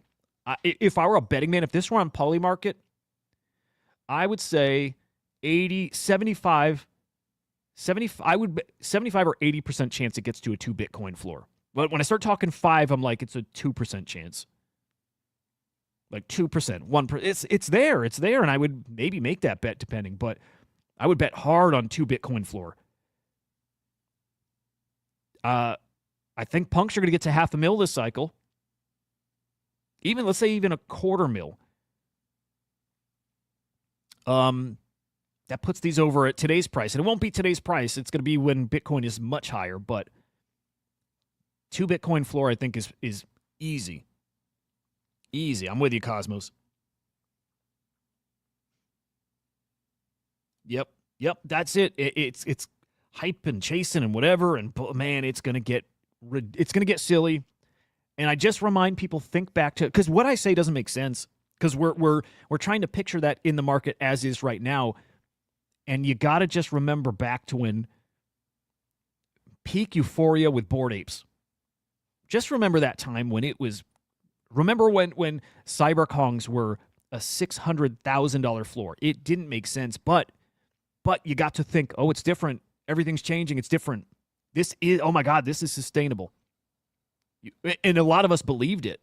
If I were a betting man, if this were on Polymarket, I would say 75 or 80% chance it gets to a 2 Bitcoin floor. But when I start talking 5, I'm like, it's a 2% chance. Like 2%, 1%. It's there, and I would maybe make that bet depending, but I would bet hard on 2 Bitcoin floor. I think punks are going to get to $500,000 this cycle. Let's say even $250,000. That puts these over at today's price. And it won't be today's price. It's going to be when Bitcoin is much higher. But 2 Bitcoin floor, I think, is easy. Easy. I'm with you, Cosmos. Yep. That's it. It's hype and chasing and whatever. And man, it's going to get silly. And I just remind people, think back to, because what I say doesn't make sense, because we're trying to picture that in the market as is right now, and you got to just remember back to when peak euphoria with Bored Apes. Just remember that time when it was. Remember when Cyberkongs were a $600,000 floor. It didn't make sense, but you got to think, oh, it's different. Everything's changing. It's different. This is, oh my God, this is sustainable. And a lot of us believed it.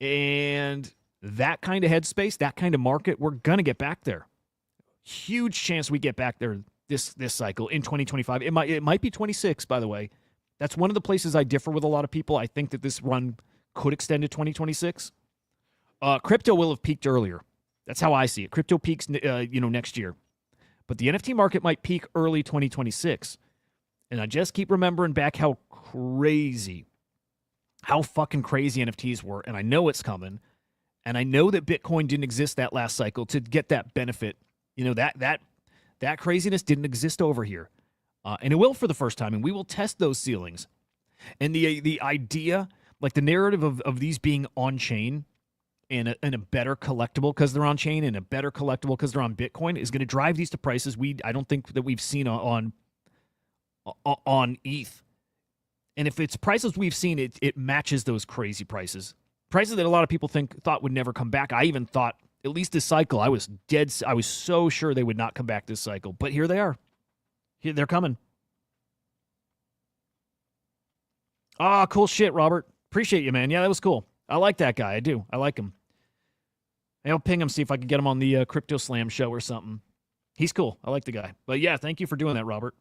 And that kind of headspace, that kind of market, we're going to get back there. Huge chance we get back there this cycle in 2025. It might be 26, by the way. That's one of the places I differ with a lot of people. I think that this run could extend to 2026. Crypto will have peaked earlier. That's how I see it. Crypto peaks next year. But the NFT market might peak early 2026. And I just keep remembering back how fucking crazy NFTs were. And I know it's coming. And I know that Bitcoin didn't exist that last cycle to get that benefit. That craziness didn't exist over here. And it will for the first time. And we will test those ceilings. And the idea, like the narrative of these being on-chain and a better collectible because they're on-chain and a better collectible because they're on Bitcoin is going to drive these to prices I don't think that we've seen on ETH. And if it's prices we've seen, it matches those crazy prices. Prices that a lot of people thought would never come back. I even thought, at least this cycle, I was so sure they would not come back this cycle. But here they are. Here, they're coming. Ah, cool shit, Robert. Appreciate you, man. Yeah, that was cool. I like that guy. I do. I like him. I'll ping him, see if I can get him on the Crypto Slam show or something. He's cool. I like the guy. But yeah, thank you for doing that, Robert.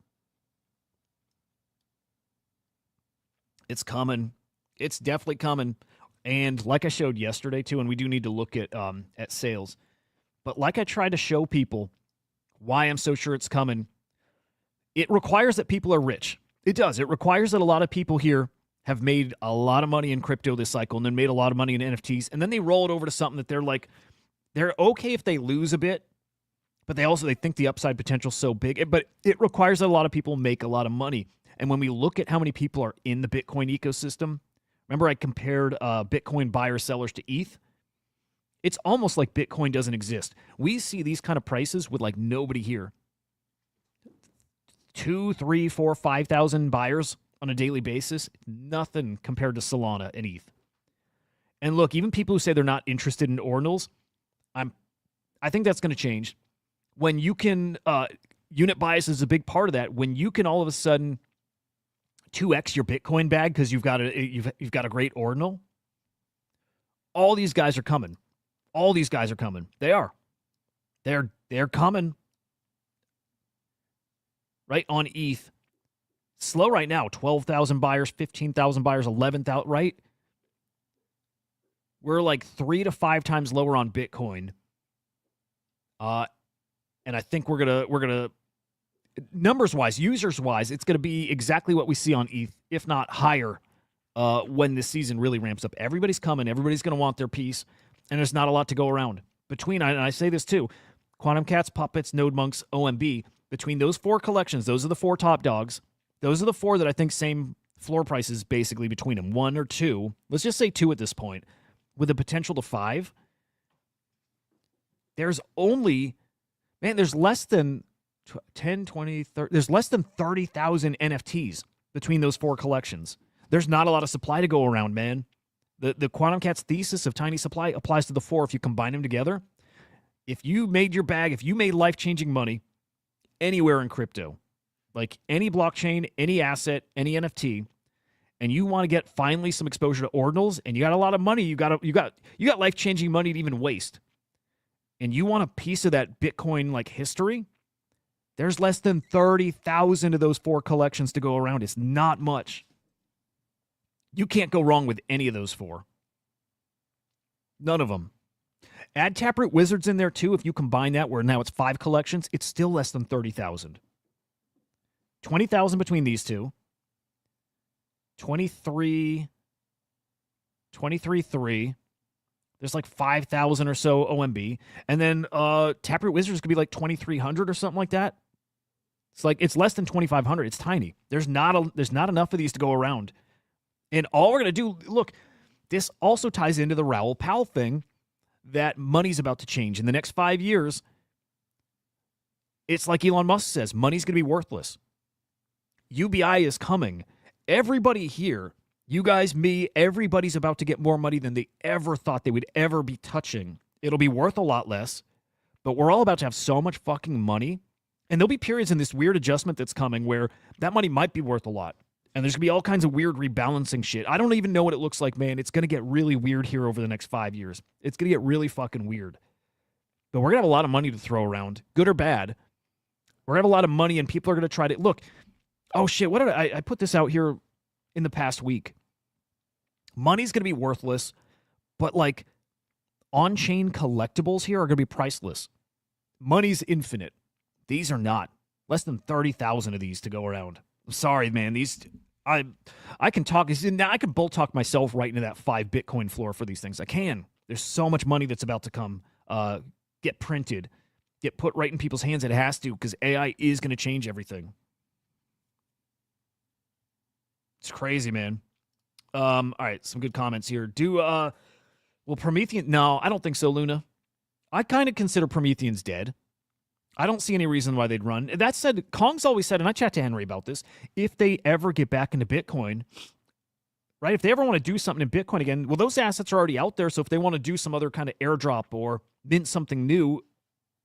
It's coming. It's definitely coming. And like I showed yesterday, too, and we do need to look at sales. But like I tried to show people why I'm so sure it's coming, it requires that people are rich. It does. It requires that a lot of people here have made a lot of money in crypto this cycle and then made a lot of money in NFTs. And then they roll it over to something that they're okay if they lose a bit, but they think the upside potential is so big. But it requires that a lot of people make a lot of money. And when we look at how many people are in the Bitcoin ecosystem, remember I compared Bitcoin buyers, sellers to ETH? It's almost like Bitcoin doesn't exist. We see these kind of prices with like nobody here. 2, 3, 4, 5,000 buyers on a daily basis. Nothing compared to Solana and ETH. And look, even people who say they're not interested in ordinals, I think that's going to change. When you can, unit bias is a big part of that. When you can all of a sudden 2x your Bitcoin bag because you've got a great ordinal, all these guys are coming. All these guys are coming. They are. They're coming. Right on ETH. Slow right now. 12,000 buyers, 15,000 buyers, 11,000, right? We're like 3 to 5 times lower on Bitcoin. And I think we're gonna numbers wise, users wise, it's gonna be exactly what we see on ETH, if not higher, when this season really ramps up. Everybody's coming. Everybody's gonna want their piece. And there's not a lot to go around. Between, and I say this too, Quantum Cats, Puppets, Node Monks, OMB, between those 4 collections, those are the 4 top dogs. Those are the 4 that I think same floor prices basically between them, 1 or 2. Let's just say 2 at this point, with the potential to 5. There's only, man, there's less than 10, 20, 30, there's less than 30,000 NFTs between those 4 collections. There's not a lot of supply to go around, man. The Quantum Cats thesis of tiny supply applies to the 4 if you combine them together. If you made your bag, if you made life-changing money anywhere in crypto, like any blockchain, any asset, any NFT, and you want to get finally some exposure to ordinals, and you got a lot of money, you got life-changing money to even waste, and you want a piece of that Bitcoin like history, there's less than 30,000 of those 4 collections to go around. It's not much. You can't go wrong with any of those 4. None of them. Add Taproot Wizards in there too. If you combine that, where now it's 5 collections, it's still less than 30,000. 20,000 between these two. 23, 3. There's like 5,000 or so OMB. And then Taproot Wizards could be like 2,300 or something like that. It's like, it's less than 2,500. It's tiny. There's not enough of these to go around. And all we're going to do, look, this also ties into the Raoul Pal thing that money's about to change. In the next 5 years, it's like Elon Musk says, money's going to be worthless. UBI is coming. Everybody here, you guys, me, everybody's about to get more money than they ever thought they would ever be touching. It'll be worth a lot less, but we're all about to have so much fucking money. And there'll be periods in this weird adjustment that's coming where that money might be worth a lot. And there's going to be all kinds of weird rebalancing shit. I don't even know what it looks like, man. It's going to get really weird here over the next 5 years. It's going to get really fucking weird. But we're going to have a lot of money to throw around, good or bad. We're going to have a lot of money, and people are going to try to... Look, oh shit, what did I put this out here in the past week. Money's going to be worthless, but like on-chain collectibles here are going to be priceless. Money's infinite. These are not. Less than 30,000 of these to go around. I'm sorry, man. These... I can talk. Now I can bull talk myself right into that 5 Bitcoin floor for these things. I can. There's so much money that's about to come, get printed, get put right in people's hands. It has to, because AI is going to change everything. It's crazy, man. All right, some good comments here. Will Promethean? No, I don't think so, Luna. I kind of consider Prometheans dead. I don't see any reason why they'd run. That said, Kong's always said, and I chat to Henry about this, if they ever get back into Bitcoin, right, if they ever want to do something in Bitcoin again, well, those assets are already out there, so if they want to do some other kind of airdrop or mint something new,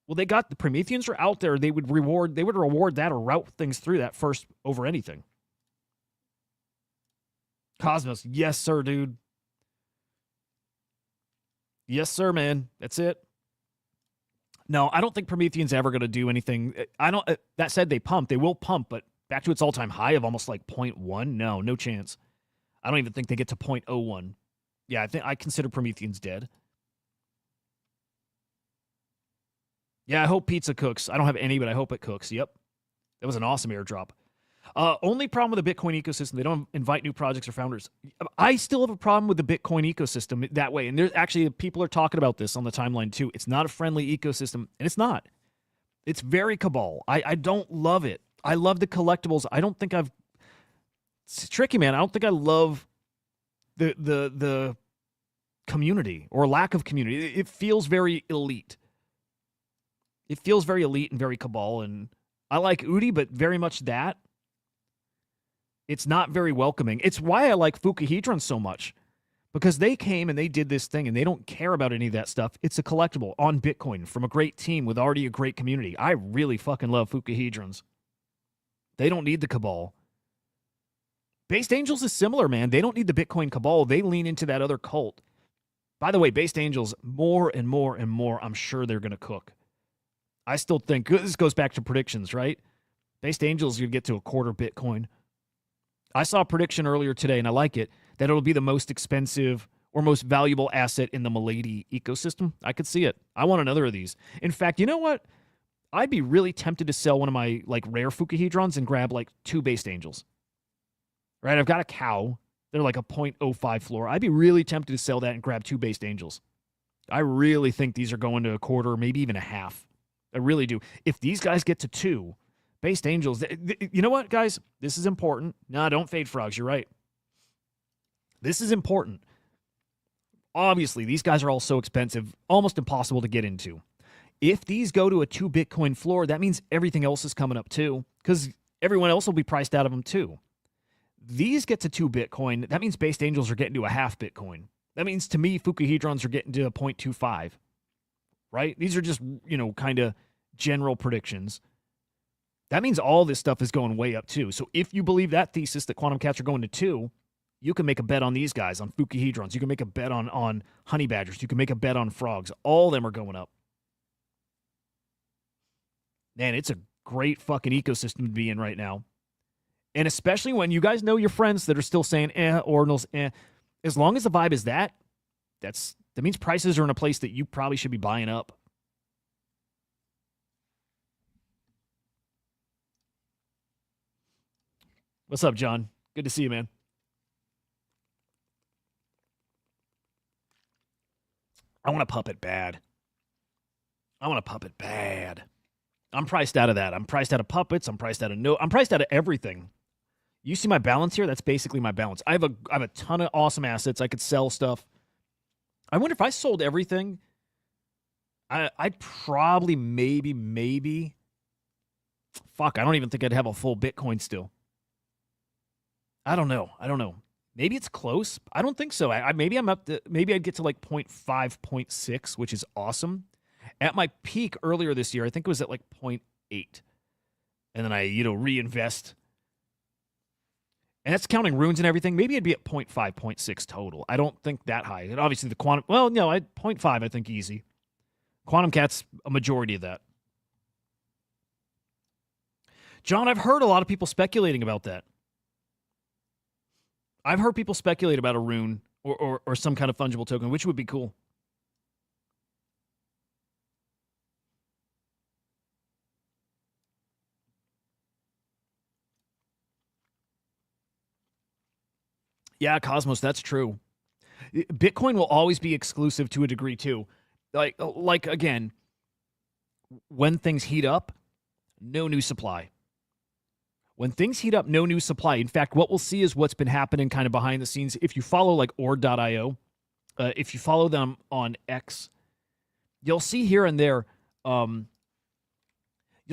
well, they got the Prometheans are out there. They would reward that or route things through that first over anything. Cosmos, yes, sir, dude. Yes, sir, man. That's it. No, I don't think Promethean's ever going to do anything. I don't. That said, they will pump, but back to its all-time high of almost like 0.1. No chance. I don't even think they get to 0.01. Yeah, I consider Prometheans dead. Yeah, I hope pizza cooks. I don't have any, but I hope it cooks. Yep, that was an awesome airdrop. Only problem with the Bitcoin ecosystem, they don't invite new projects or founders. I still have a problem with the Bitcoin ecosystem that way. And there's actually, people are talking about this on the timeline too. It's not a friendly ecosystem, and it's not. It's very cabal. I don't love it. I love the collectibles. I don't think it's tricky, man. I don't think I love the community or lack of community. It feels very elite. It feels very elite and very cabal. And I like Udi, but very much that. It's not very welcoming. It's why I like Fukuhedron so much, because they came and they did this thing and they don't care about any of that stuff. It's a collectible on Bitcoin from a great team with already a great community. I really fucking love Fukuhedrons. They don't need the cabal. Based Angels is similar, man. They don't need the Bitcoin cabal. They lean into that other cult. By the way, Based Angels, more and more and more, I'm sure they're going to cook. I still think, this goes back to predictions, right? Based Angels, you'd get to a quarter Bitcoin. I saw a prediction earlier today, and I like it, that it'll be the most expensive or most valuable asset in the Milady ecosystem. I could see it. I want another of these. In fact, you know what? I'd be really tempted to sell one of my like rare Fukuhedrons and grab like 2 Based Angels. Right? I've got a cow. They're like a 0.05 floor. I'd be really tempted to sell that and grab 2 Based Angels. I really think these are going to a quarter, maybe even a half. I really do. If these guys get to 2, Based Angels, you know what, guys? This is important. No, don't fade frogs. You're right. This is important. Obviously, these guys are all so expensive, almost impossible to get into. If these go to a 2 Bitcoin floor, that means everything else is coming up too, because everyone else will be priced out of them too. These get to 2 Bitcoin, that means Based Angels are getting to a half Bitcoin. That means to me, Fukuhedrons are getting to a 0.25, right? These are just, kind of general predictions. That means all this stuff is going way up too. So if you believe that thesis that quantum cats are going to 2, you can make a bet on these guys, on Fukuhedrons. You can make a bet on honey badgers. You can make a bet on frogs. All of them are going up. Man, it's a great fucking ecosystem to be in right now. And especially when you guys know your friends that are still saying, ordinals, as long as the vibe is that means prices are in a place that you probably should be buying up. What's up, John? Good to see you, man. I want to puppet bad. I'm priced out of that. I'm priced out of puppets. I'm priced out of everything. You see my balance here? That's basically my balance. I have a ton of awesome assets. I could sell stuff. I wonder if I sold everything, I'd probably maybe. Fuck, I don't even think I'd have a full Bitcoin still. I don't know. Maybe it's close. I don't think so. Maybe I'd get to like 0.5, 0.6, which is awesome. At my peak earlier this year, I think it was at like 0.8. And then I, reinvest. And that's counting runes and everything. Maybe it'd be at 0.5, 0.6 total. I don't think that high. And obviously the quantum, 0.5, I think easy. Quantum Cat's a majority of that. John, I've heard a lot of people speculating about that. I've heard people speculate about a rune or some kind of fungible token, which would be cool. Yeah, Cosmos, that's true. Bitcoin will always be exclusive to a degree too. Like again, when things heat up, no new supply. When things heat up, no new supply. In fact, what we'll see is what's been happening kind of behind the scenes. If you follow like Ord.io, if you follow them on X, you'll see here and there, you'll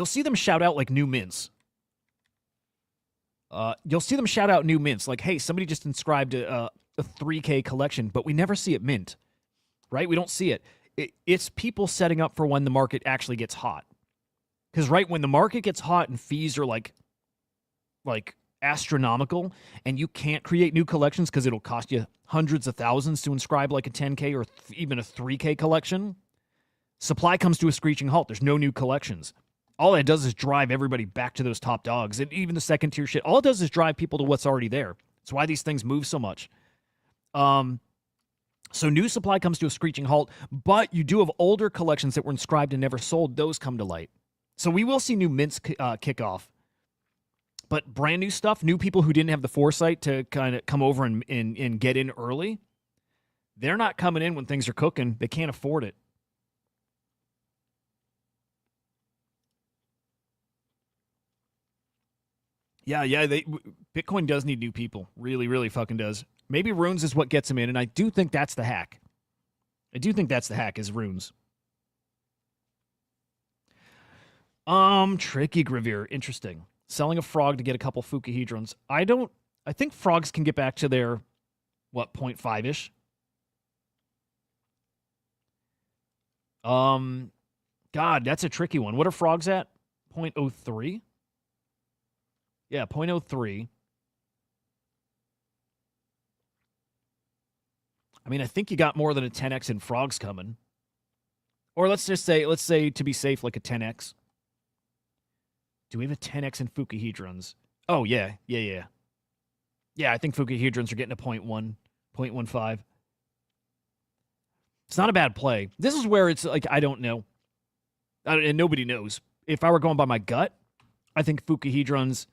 see them shout out like new mints. You'll see them shout out new mints. Like, hey, somebody just inscribed a 3K collection, but we never see it mint, right? We don't see it. It's people setting up for when the market actually gets hot. Because when the market gets hot and fees are like astronomical and you can't create new collections because it'll cost you hundreds of thousands to inscribe like a 10K or even a 3K collection, supply comes to a screeching halt. There's no new collections. All it does is drive everybody back to those top dogs. And even the second tier shit, all it does is drive people to what's already there. That's why these things move so much. So new supply comes to a screeching halt, but you do have older collections that were inscribed and never sold. Those come to light. So we will see new mints kick off. But brand new stuff, new people who didn't have the foresight to kind of come over and get in early, they're not coming in when things are cooking. They can't afford it. Yeah, Bitcoin does need new people. Really, really fucking does. Maybe runes is what gets them in, and I do think that's the hack. Is runes. Tricky Gravir. Interesting. Selling a frog to get a couple Fukuhedrons. I think frogs can get back to their, 0.5-ish? God, that's a tricky one. What are frogs at? 0.03? Yeah, 0.03. I mean, I think you got more than a 10x in frogs coming. Or let's say to be safe, like a 10x. Do we have a 10x in Fukuhedrons? Oh, yeah. Yeah, I think Fukuhedrons are getting a 0.1, 0.15. It's not a bad play. This is where it's like, I don't know. And nobody knows. If I were going by my gut, I think Fukuhedrons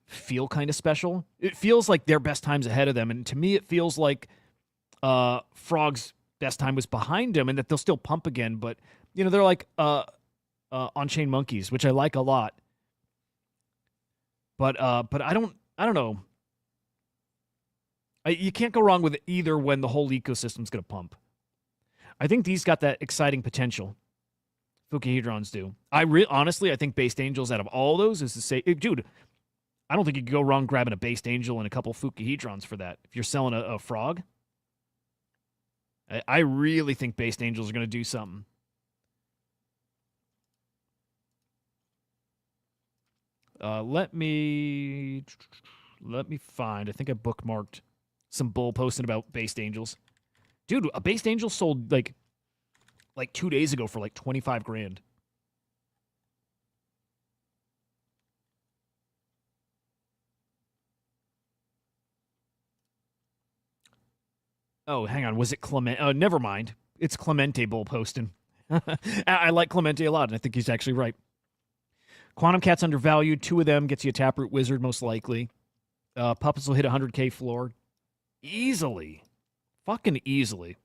feel kind of special. It feels like their best time's ahead of them. And to me, it feels like Frog's best time was behind him, and that they'll still pump again. But they're like on-chain monkeys, which I like a lot. But I don't know. You can't go wrong with either when the whole ecosystem's going to pump. I think these got that exciting potential. Fukahedrons do. Honestly, I think Based Angels out of all those is to say, dude, I don't think you could go wrong grabbing a Based Angel and a couple Fukahedrons for that. If you're selling a frog, I really think Based Angels are going to do something. Let me find. I think I bookmarked some bull posting about Based Angels. Dude, a Based Angel sold like 2 days ago for like 25 grand. Oh, hang on. Was it Clemente? Oh, never mind. It's Clemente bull posting. I like Clemente a lot, and I think he's actually right. Quantum Cat's undervalued. 2 of them gets you a Taproot Wizard, most likely. Puppets will hit 100K floor. Easily. Fucking easily.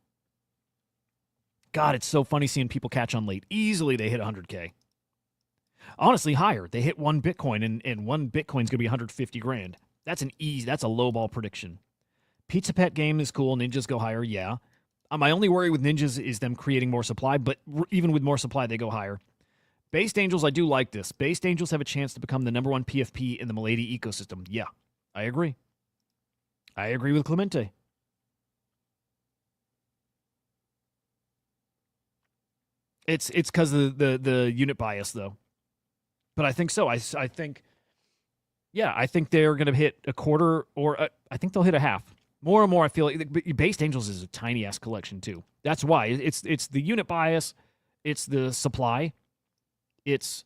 God, it's so funny seeing people catch on late. Easily they hit 100K. Honestly, higher. They hit 1 Bitcoin, and 1 Bitcoin's going to be 150 grand. That's that's a low ball prediction. Pizza Pet game is cool. Ninjas go higher, yeah. My only worry with ninjas is them creating more supply, but even with more supply, they go higher. Based Angels, I do like this. Based Angels have a chance to become the #1 PFP in the Milady ecosystem. Yeah, I agree. I agree with Clemente. It's because of the unit bias, though. But I think so. I think, yeah, I think they're going to hit a quarter, or I think they'll hit a half. More and more, I feel like Based Angels is a tiny-ass collection, too. That's why. It's the unit bias. It's the supply. It's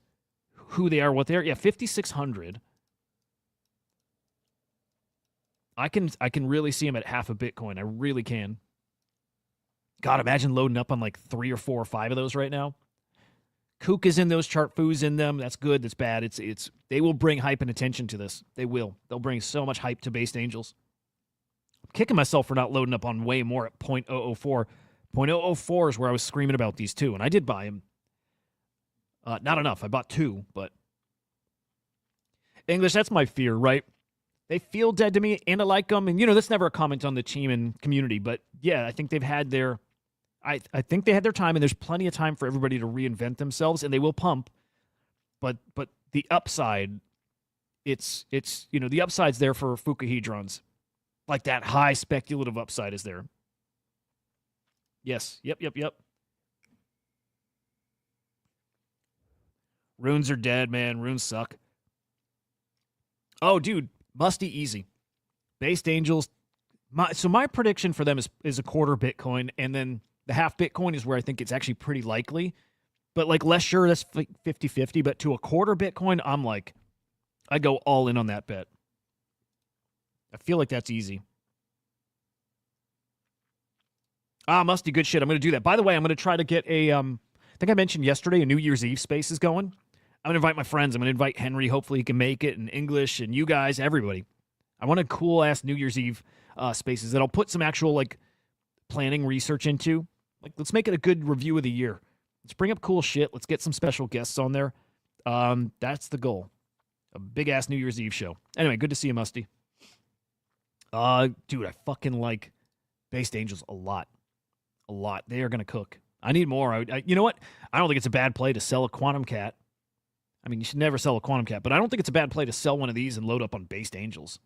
who they are, what they are. Yeah, 5,600. I can really see them at half a Bitcoin. I really can. God, imagine loading up on like 3 or 4 or 5 of those right now. Kook is in those, chart foos in them. That's good. That's bad. It's they will bring hype and attention to this. They will. They'll bring so much hype to Based Angels. I'm kicking myself for not loading up on way more at 0.004. 0.004 is where I was screaming about these two, and I did buy them. Not enough. I bought 2, but English, that's my fear, right? They feel dead to me, and I like them. And, that's never a comment on the team and community. But, yeah, I think they've had their I think they had their time, and there's plenty of time for everybody to reinvent themselves, and they will pump. But the upside, it's the upside's there for Fukahedrons. Like that high speculative upside is there. Yes. Yep. Runes are dead, man. Runes suck. Oh, dude. Musty easy. Based Angels. My prediction for them is a quarter Bitcoin, and then the half Bitcoin is where I think it's actually pretty likely. But like less sure, that's 50-50. But to a quarter Bitcoin, I'm like, I go all in on that bet. I feel like that's easy. Musty, good shit. I'm going to do that. By the way, I'm going to try to get I think I mentioned yesterday, a New Year's Eve space is going. I'm going to invite my friends. I'm going to invite Henry. Hopefully he can make it, and English, and you guys, everybody. I want a cool-ass New Year's Eve spaces that I'll put some actual, like, planning research into. Like, let's make it a good review of the year. Let's bring up cool shit. Let's get some special guests on there. That's the goal. A big-ass New Year's Eve show. Anyway, good to see you, Musty. Dude, I fucking like Based Angels a lot. A lot. They are going to cook. I need more. You know what? I don't think it's a bad play to sell a Quantum Cat. I mean, you should never sell a Quantum Cat, but I don't think it's a bad play to sell one of these and load up on Based Angels.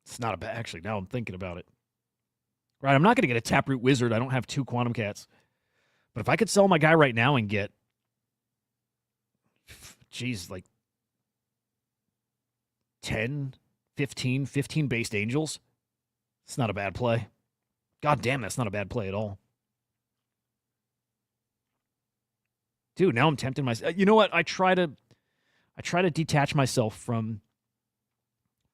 It's not a bad... Actually, now I'm thinking about it. Right, I'm not going to get a Taproot Wizard. I don't have 2 Quantum Cats. But if I could sell my guy right now and get... Geez, like 10, 15 Based Angels, it's not a bad play. God damn, that's not a bad play at all. Dude, now I'm tempting myself. You know what? I try to detach myself from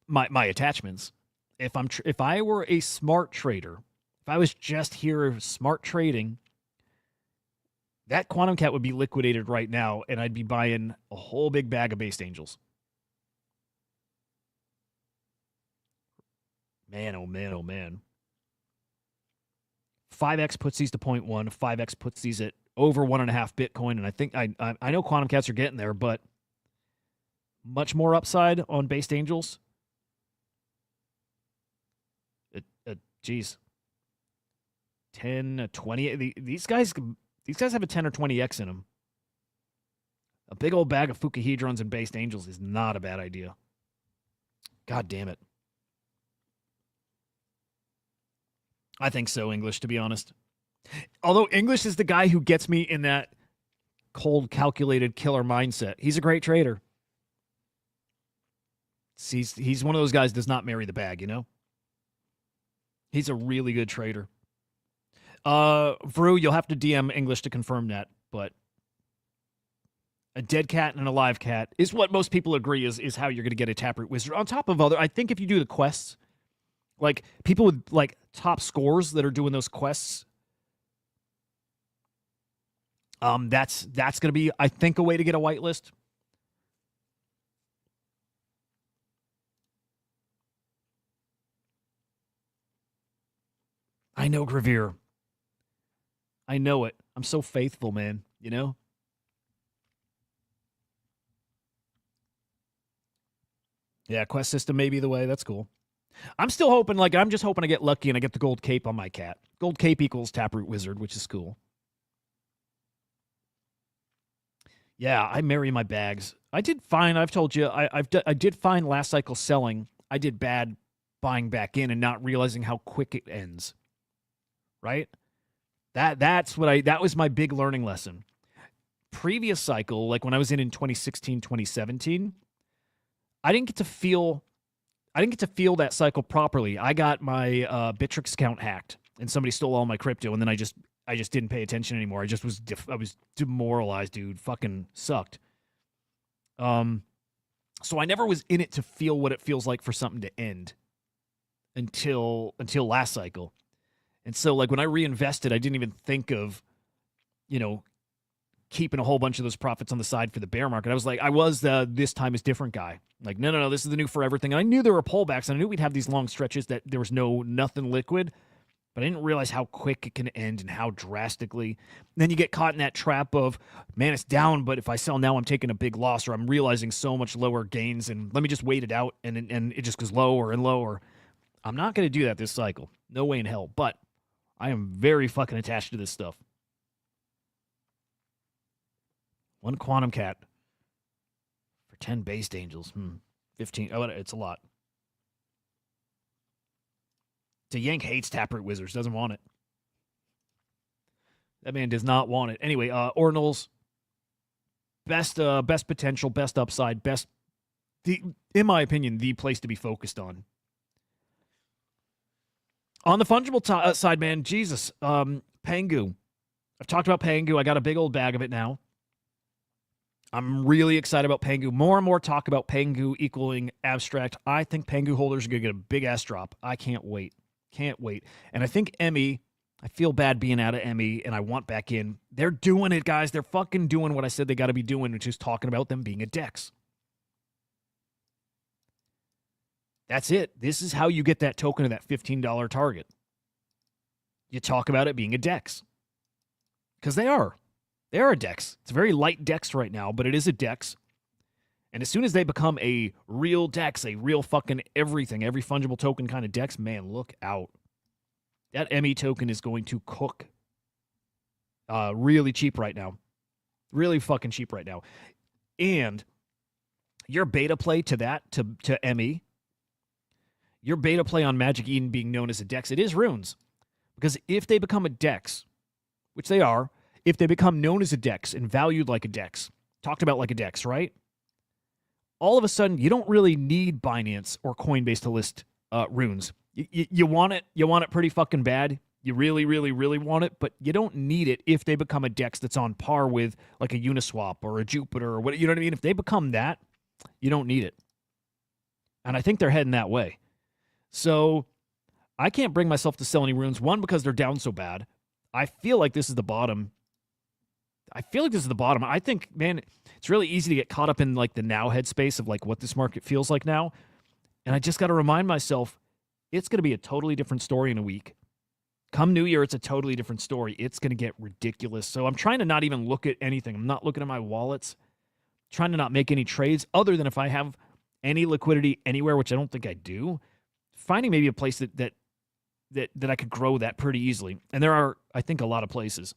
my attachments. If I were a smart trader, if I was just here smart trading, that Quantum Cat would be liquidated right now, and I'd be buying a whole big bag of Based Angels. Man, oh man, oh man. 5x puts these to 0.1. 5x puts these at over 1.5 Bitcoin. And I think I know quantum cats are getting there, but much more upside on based angels. Geez. 10, 20. These guys have a 10 or 20x in them. A big old bag of Fukuhedrons and based angels is not a bad idea. God damn it. I think so, English, to be honest. Although English is the guy who gets me in that cold, calculated killer mindset. He's a great trader. He's one of those guys that does not marry the bag, you know? He's a really good trader. Vrew, you'll have to DM English to confirm that, but a dead cat and a live cat is what most people agree is how you're going to get a Taproot Wizard. On top of other, I think if you do the quests, like people with like top scores that are doing those quests, that's going to be, I think, a way to get a whitelist. I know Gravere. I know it. I'm so faithful, man. You know? Yeah, quest system may be the way. That's cool. I'm still hoping, I'm just hoping I get lucky and I get the gold cape on my cat. Gold cape equals Taproot Wizard, which is cool. Yeah, I marry my bags. I did fine. I've told you. I did fine last cycle selling. I did bad buying back in and not realizing how quick it ends. Right? That was my big learning lesson. Previous cycle, like when I was in 2016, 2017, I didn't get to feel that cycle properly. I got my Bittrex account hacked and somebody stole all my crypto, and then I just didn't pay attention anymore. I was demoralized, dude. Fucking sucked. So I never was in it to feel what it feels like for something to end until last cycle. And so, like, when I reinvested, I didn't even think of, keeping a whole bunch of those profits on the side for the bear market. I was like, this time is different guy. Like, no, this is the new for everything. And I knew there were pullbacks, and I knew we'd have these long stretches that there was nothing liquid, but I didn't realize how quick it can end and how drastically. And then you get caught in that trap of, man, it's down, but if I sell now, I'm taking a big loss, or I'm realizing so much lower gains, and let me just wait it out, and it just goes lower and lower. I'm not going to do that this cycle. No way in hell. But I am very fucking attached to this stuff. One quantum cat for 10 based angels. 15. Oh, it's a lot. Yank hates Taproot Wizards. Doesn't want it. That man does not want it. Anyway, Ordinals. Best potential, best upside, in my opinion, the place to be focused on. On the fungible side, man, Jesus, Pengu. I've talked about Pengu. I got a big old bag of it now. I'm really excited about Pengu. More and more talk about Pengu equaling abstract. I think Pengu holders are going to get a big ass drop. I can't wait. Can't wait. And I think Emmy, I feel bad being out of Emmy, and I want back in. They're doing it, guys. They're fucking doing what I said they got to be doing, which is talking about them being a DEX. That's it. This is how you get that token of that $15 target. You talk about it being a DEX. Because they are. They are a DEX. It's a very light DEX right now, but it is a DEX. And as soon as they become a real DEX, a real fucking everything, every fungible token kind of DEX, man, look out. That ME token is going to cook really cheap right now. Really fucking cheap right now. And your beta play to that, to ME, your beta play on Magic Eden being known as a DEX, it is runes. Because if they become a DEX, which they are, if they become known as a DEX and valued like a DEX, talked about like a DEX, right? All of a sudden, you don't really need Binance or Coinbase to list runes. You want it. You want it pretty fucking bad. You really, really, really want it, but you don't need it if they become a DEX that's on par with like a Uniswap or a Jupiter or what, you know what I mean? If they become that, you don't need it. And I think they're heading that way. So I can't bring myself to sell any runes. One, because they're down so bad. I feel like this is the bottom. I think, man, it's really easy to get caught up in like the now headspace of like what this market feels like now. And I just got to remind myself, It's going to be a totally different story in a week. Come New Year, it's a totally different story. It's going to get ridiculous. So I'm trying to not even look at anything. I'm not looking at my wallets, trying to not make any trades other than if I have any liquidity anywhere, which I don't think I do. Finding maybe a place that I could grow that pretty easily. And there are, I think, a lot of places.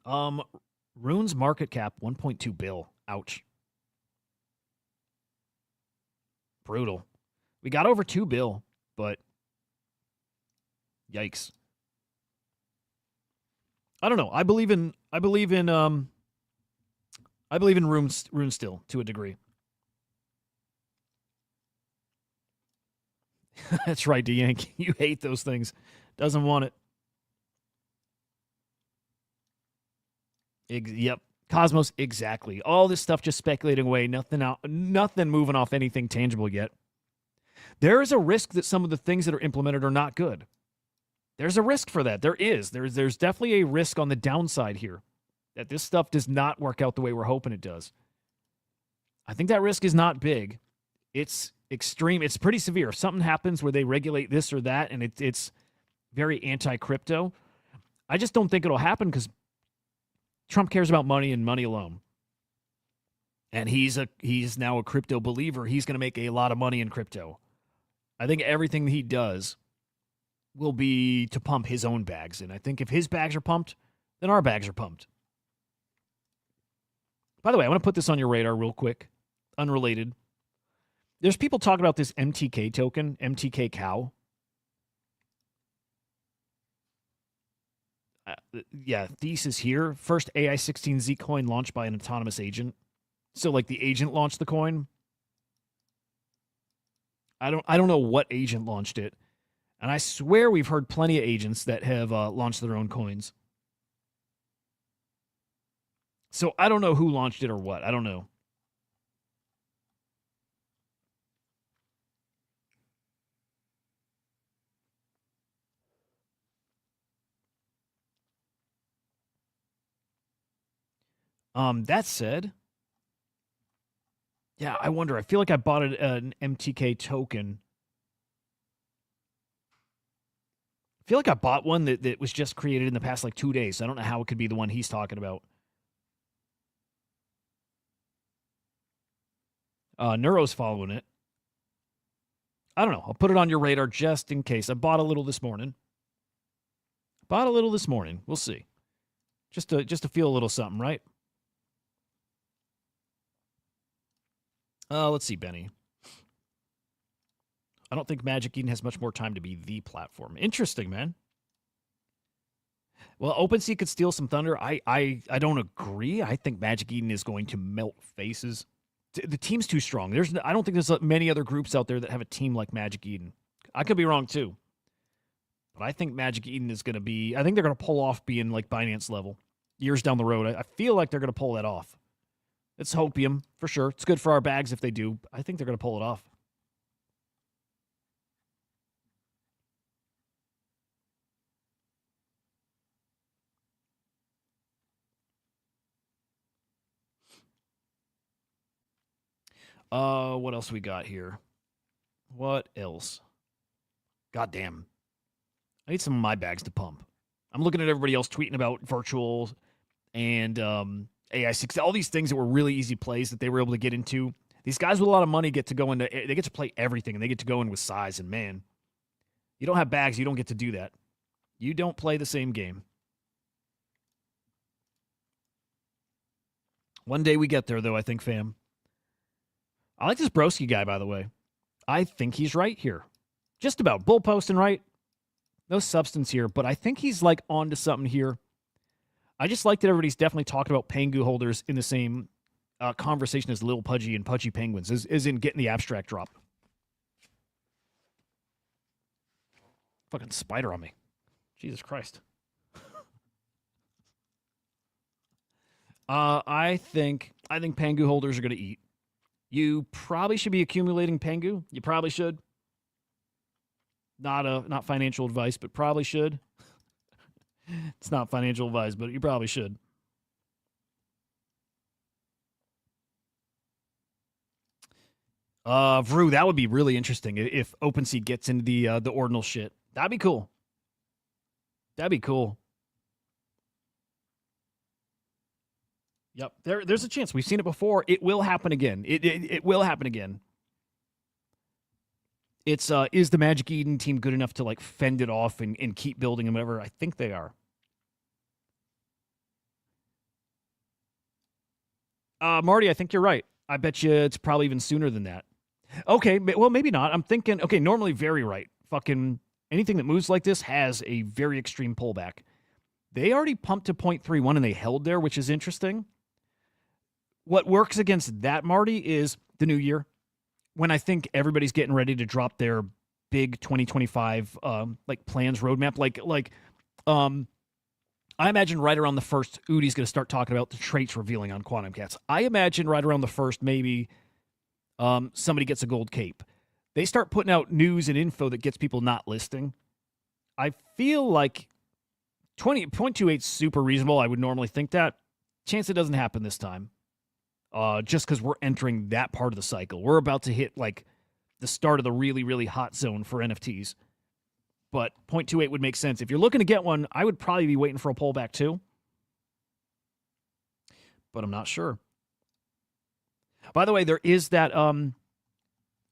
Rune's market cap, 1.2 bill. Ouch. Brutal. We got over 2 bill, but yikes. I don't know. I believe in Rune still to a degree. That's right, DeYank. You hate those things. Doesn't want it. Yep. Cosmos, exactly. All this stuff just speculating away. Nothing moving off anything tangible yet. There is a risk that some of the things that are implemented are not good. There's a risk for that. There is. There's definitely a risk on the downside here that this stuff does not work out the way we're hoping it does. I think that risk is not big. It's extreme. It's pretty severe. If something happens where they regulate this or that and it's very anti-crypto, I just don't think it'll happen because Trump cares about money and money alone. And he's now a crypto believer. He's going to make a lot of money in crypto. I think everything he does will be to pump his own bags. And I think if his bags are pumped, then our bags are pumped. By the way, I want to put this on your radar real quick. Unrelated. There's people talking about this MTK token, MTK cow. Thesis here. First AI16Z coin launched by an autonomous agent. So like the agent launched the coin. I don't know what agent launched it. And I swear we've heard plenty of agents that have launched their own coins. So I don't know who launched it or what. I don't know. That said, yeah, I wonder. I feel like I bought an MTK token. I feel like I bought one that was just created in the past like 2 days. I don't know how it could be the one he's talking about. Neuro's following it. I don't know. I'll put it on your radar just in case. I bought a little this morning. We'll see. Just to feel a little something, right? Let's see, Benny. I don't think Magic Eden has much more time to be the platform. Interesting, man. Well, OpenSea could steal some thunder. I don't agree. I think Magic Eden is going to melt faces. The team's too strong. I don't think there's many other groups out there that have a team like Magic Eden. I could be wrong too. But I think Magic Eden is going to be... I think they're going to pull off being like Binance level years down the road. I feel like they're going to pull that off. It's hopium, for sure. It's good for our bags if they do. I think they're going to pull it off. What else we got here? What else? God damn. I need some of my bags to pump. I'm looking at everybody else tweeting about virtual and AI6, all these things that were really easy plays that they were able to get into. These guys with a lot of money get to go into, they get to play everything, and they get to go in with size. And man, you don't have bags, you don't get to do that. You don't play the same game. One day we get there, though, I think, fam. I like this Broski guy, by the way. I think he's right here. Just about. Bull posting right. No substance here, but I think he's like onto something here. I just like that everybody's definitely talking about Pengu holders in the same conversation as Lil Pudgy and Pudgy Penguins, is in getting the abstract drop. Fucking spider on me. Jesus Christ. I think Pengu holders are going to eat. You probably should be accumulating Pengu. You probably should. Not financial advice, but probably should. It's not financial advice, but you probably should. Vrew, that would be really interesting if OpenSea gets into the ordinal shit. That'd be cool. That'd be cool. Yep. There's a chance. We've seen it before. It will happen again. It will happen again. It's is the Magic Eden team good enough to like fend it off and keep building and whatever? I think they are. Marty, I think you're right. I bet you it's probably even sooner than that. Okay, well, maybe not. I'm thinking, okay, normally very right. Fucking anything that moves like this has a very extreme pullback. They already pumped to 0.31 and they held there, which is interesting. What works against that, Marty, is the new year, when I think everybody's getting ready to drop their big 2025 like plans roadmap. I imagine right around the first, Udi's going to start talking about the traits revealing on Quantum Cats. I imagine right around the first, maybe somebody gets a gold cape. They start putting out news and info that gets people not listing. I feel like 20.28 is super reasonable. I would normally think that. Chance it doesn't happen this time. Just because we're entering that part of the cycle. We're about to hit like the start of the really, really hot zone for NFTs. But 0.28 would make sense. If you're looking to get one, I would probably be waiting for a pullback too. But I'm not sure. By the way, there is that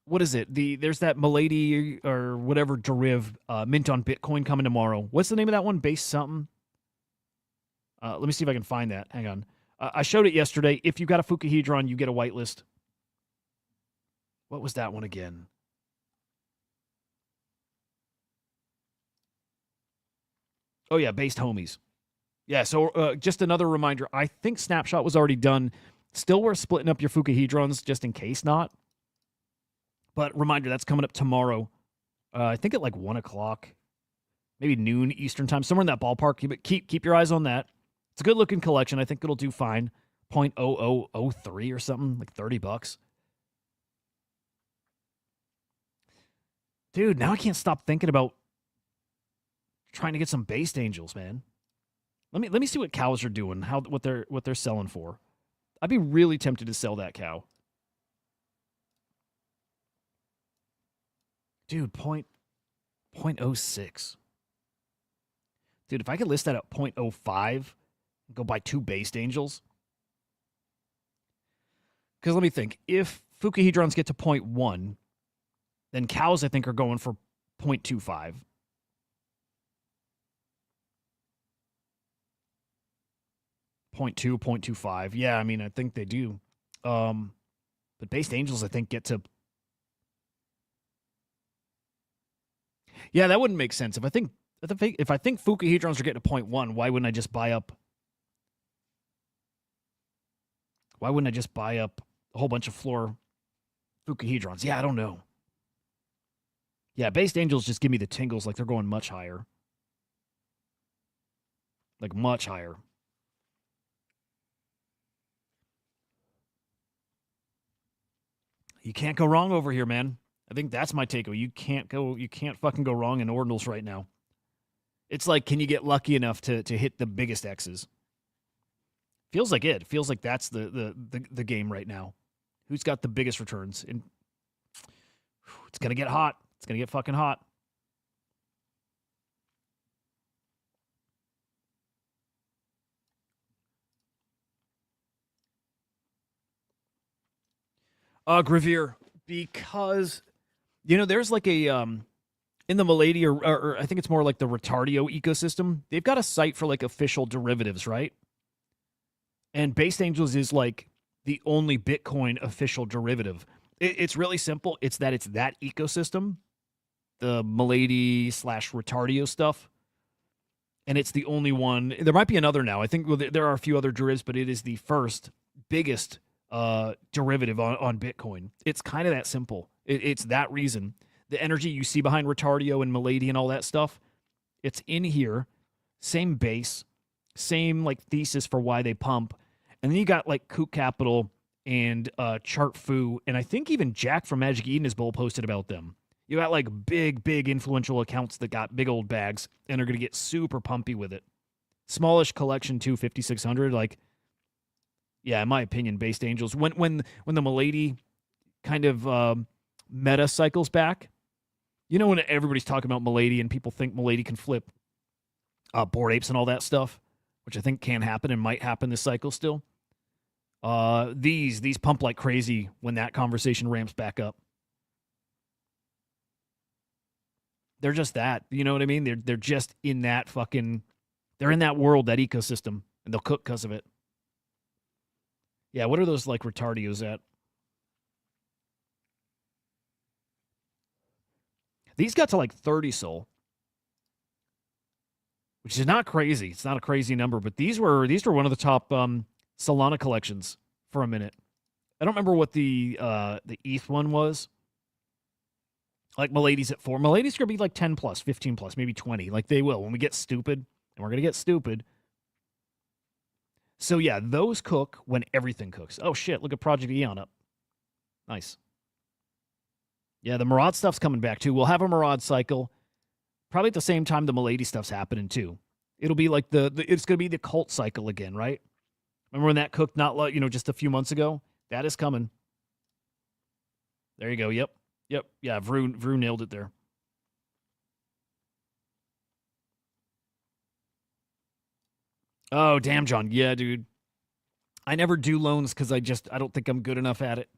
what is it? There's that Milady or whatever deriv mint on Bitcoin coming tomorrow. What's the name of that one? Base something. Let me see if I can find that. Hang on. I showed it yesterday. If you got a Fukuhedron, you get a whitelist. What was that one again? Oh, yeah, based homies. Yeah, so just another reminder. I think Snapshot was already done. Still worth splitting up your Fukuhedrons just in case not. But reminder, that's coming up tomorrow. I think at like 1 o'clock, maybe noon Eastern time, somewhere in that ballpark. Keep your eyes on that. It's a good-looking collection. I think it'll do fine. 0.0003 or something, like $30. Dude, now I can't stop thinking about trying to get some based angels, man. Let me see what cows are doing, what they're selling for. I'd be really tempted to sell that cow. Dude, 0.06. Dude, if I could list that at 0.05, go buy 2 based angels. Because let me think. If Fukuhedrons get to 0.1, then cows, I think, are going for 0.25. .2, 0.25. Yeah, I mean, I think they do. But based angels, I think, get to... Yeah, that wouldn't make sense. If I think Fukuhedrons are getting to 0.1, why wouldn't I just buy up... Why wouldn't I just buy up a whole bunch of floor Fukuhedrons? Yeah, I don't know. Yeah, based angels just give me the tingles like they're going much higher. Like much higher. You can't go wrong over here, man. I think that's my takeaway. You can't fucking go wrong in ordinals right now. It's like, can you get lucky enough to hit the biggest X's? Feels like it. Feels like that's the game right now. Who's got the biggest returns? And it's gonna get hot. It's gonna get fucking hot. Gravere, because there's like a in the Milady or I think it's more like the Retardio ecosystem. They've got a site for like official derivatives, right? And Based Angels is like the only Bitcoin official derivative. It's really simple. It's that ecosystem, the Milady / Retardio stuff. And it's the only one. There might be another now. I think there are a few other derivatives, but it is the first biggest derivative on Bitcoin. It's kind of that simple. It's that reason. The energy you see behind Retardio and Milady and all that stuff, it's in here. Same base, same like thesis for why they pump. And then you got like Kook Capital and Chartfu, and I think even Jack from Magic Eden has bull posted about them. You got like big influential accounts that got big old bags and are going to get super pumpy with it. Smallish collection too, 5,600. Like, yeah, in my opinion, Based Angels. When the Milady kind of meta cycles back. You know when everybody's talking about Milady and people think Milady can flip Bored Apes and all that stuff, which I think can happen and might happen this cycle still. These pump like crazy when that conversation ramps back up. They're just that, you know what I mean? They're just in that fucking, they're in that world, that ecosystem, and they'll cook because of it. Yeah, what are those like retardios at? These got to like 30 soul, which is not crazy. It's not a crazy number, but these were one of the top Solana collections for a minute. I don't remember what the ETH one was. Like Milady's at 4. Milady's gonna be like 10 plus, 15 plus, maybe 20. Like they will when we get stupid, and we're gonna get stupid. So yeah, those cook when everything cooks. Oh shit! Look at Project Eon up. Nice. Yeah, the Murad stuff's coming back too. We'll have a Murad cycle, probably at the same time the Milady stuff's happening too. It'll be like it's gonna be the cult cycle again, right? Remember when that cooked not like just a few months ago? That is coming. There you go. Yep. Yeah, Vrew nailed it there. Oh, damn, John. Yeah, dude. I never do loans because I don't think I'm good enough at it.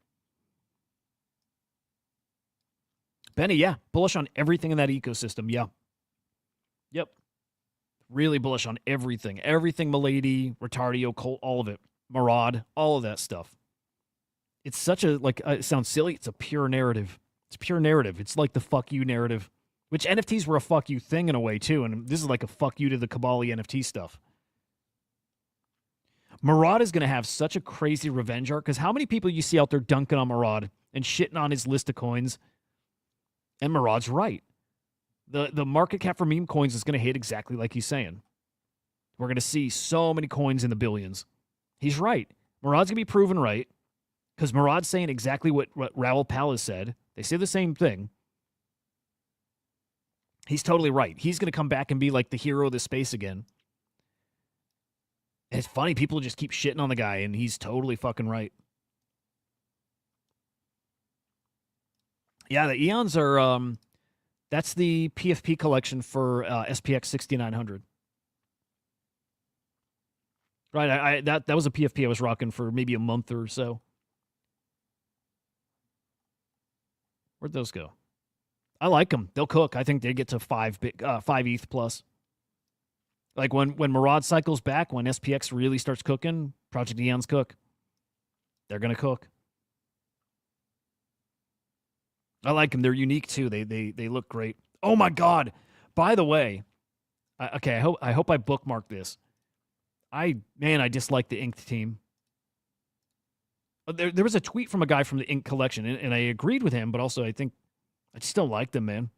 Benny, yeah. Bullish on everything in that ecosystem. Yeah. Yep. Really bullish on everything. Everything Milady, Retardio, Colt, all of it. Murad, all of that stuff. It's such a, it sounds silly. It's a pure narrative. It's pure narrative. It's like the fuck you narrative, which NFTs were a fuck you thing in a way too. And this is like a fuck you to the Kabali NFT stuff. Murad is going to have such a crazy revenge arc because how many people you see out there dunking on Murad and shitting on his list of coins? And Murad's right. The market cap for meme coins is going to hit exactly like he's saying. We're going to see so many coins in the billions. He's right. Murad's going to be proven right because Murad's saying exactly what Raoul Pal has said. They say the same thing. He's totally right. He's going to come back and be like the hero of the space again. And it's funny. People just keep shitting on the guy, and he's totally fucking right. Yeah, the Eons are... that's the PFP collection for SPX 6900. Right, that was a PFP I was rocking for maybe a month or so. Where'd those go? I like them. They'll cook. I think they get to 5 ETH plus. Like when Murad cycles back, when SPX really starts cooking, Project Eons cook. They're gonna cook. I like them. They're unique too. They look great. Oh my god! By the way, I hope I bookmark this. I dislike the Inked team. There was a tweet from a guy from the Ink collection, and I agreed with him, but also I think I just don't like them, man.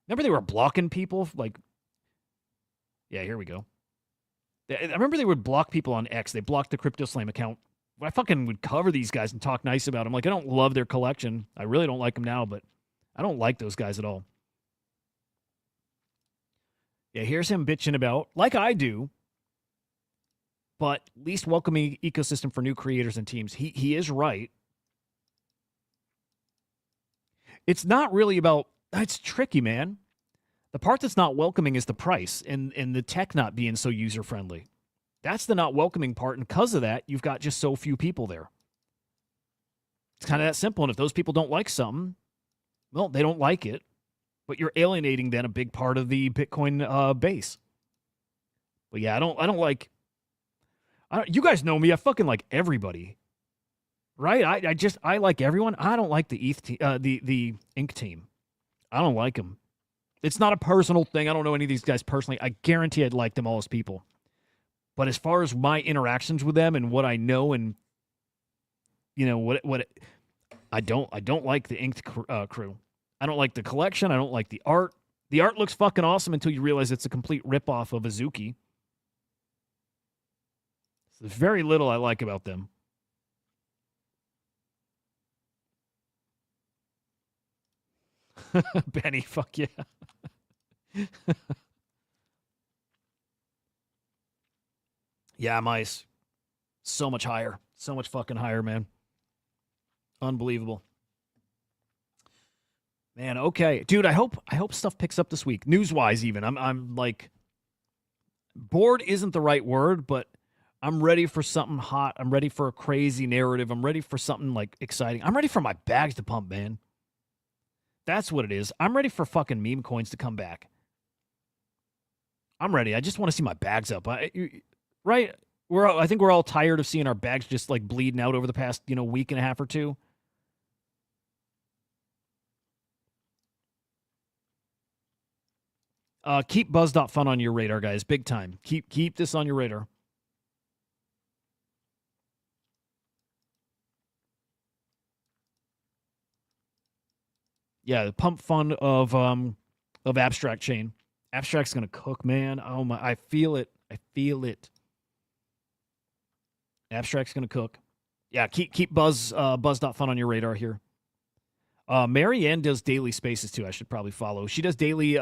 Remember they were blocking people? Like, yeah, here we go. I remember they would block people on X. They blocked the Crypto Slam account. I fucking would cover these guys and talk nice about them. Like, I don't love their collection. I really don't like them now, but I don't like those guys at all. Yeah, here's him bitching about, like I do, but least welcoming ecosystem for new creators and teams. He is right. It's not really about, it's tricky, man. The part that's not welcoming is the price and the tech not being so user-friendly. That's the not welcoming part, and because of that, you've got just so few people there. It's kind of that simple, and if those people don't like something, well, they don't like it, but you're alienating then a big part of the Bitcoin base. But yeah, I don't like... you guys know me. I fucking like everybody, right? I like everyone. I don't like the the Ink team. I don't like them. It's not a personal thing. I don't know any of these guys personally. I guarantee I'd like them all as people. But as far as my interactions with them and what I know, and I don't like the Inked crew. I don't like the collection. I don't like the art. The art looks fucking awesome until you realize it's a complete ripoff of Azuki. There's very little I like about them. Benny, fuck yeah. Yeah, mice. So much higher. So much fucking higher, man. Unbelievable. Man, okay. Dude, I hope stuff picks up this week. News-wise even. I'm like bored isn't the right word, but I'm ready for something hot. I'm ready for a crazy narrative. I'm ready for something like exciting. I'm ready for my bags to pump, man. That's what it is. I'm ready for fucking meme coins to come back. I'm ready. I just want to see my bags up. Right? I think we're all tired of seeing our bags just like bleeding out over the past, week and a half or two. Keep buzz.fun on your radar, guys. Big time. Keep this on your radar. Yeah, the pump fund of Abstract Chain. Abstract's gonna cook, man. Oh my, I feel it. Abstract's gonna cook. Yeah, keep buzz.fun on your radar here. Marianne does daily spaces too. I should probably follow. She does daily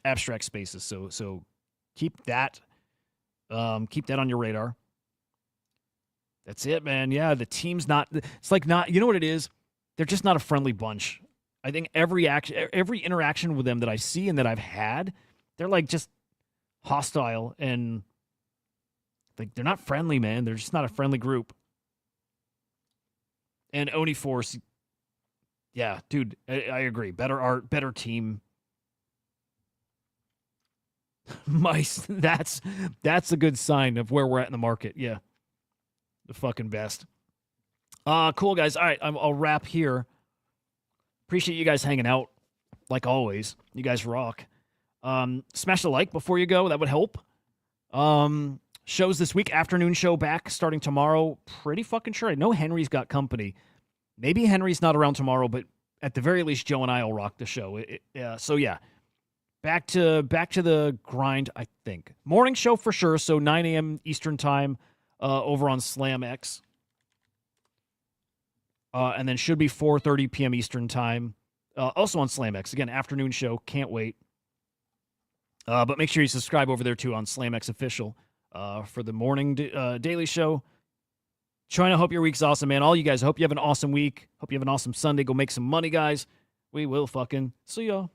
abstract spaces. So keep that on your radar. That's it, man. Yeah, the team's not. It's like not. You know what it is? They're just not a friendly bunch. I think every interaction with them that I see and that I've had, they're like just hostile and like they're not friendly, man. They're just not a friendly group. And Oni Force, yeah, dude, I agree. Better art, better team. Mice, that's a good sign of where we're at in the market. Yeah, the fucking best. Cool, guys. All right, I'll wrap here. Appreciate you guys hanging out, like always. You guys rock. Smash the like before you go. That would help. Shows this week. Afternoon show back starting tomorrow. Pretty fucking sure. I know Henry's got company. Maybe Henry's not around tomorrow, but at the very least, Joe and I will rock the show. So yeah, back to the grind. I think morning show for sure. So 9 a.m. Eastern time over on SlamX. And then should be 4:30 p.m. Eastern time. Also on SlamX. Again, afternoon show. Can't wait. But make sure you subscribe over there too on SlamX Official for the morning daily show. Trying to hope your week's awesome, man. All you guys, I hope you have an awesome week. Hope you have an awesome Sunday. Go make some money, guys. We will fucking see ya.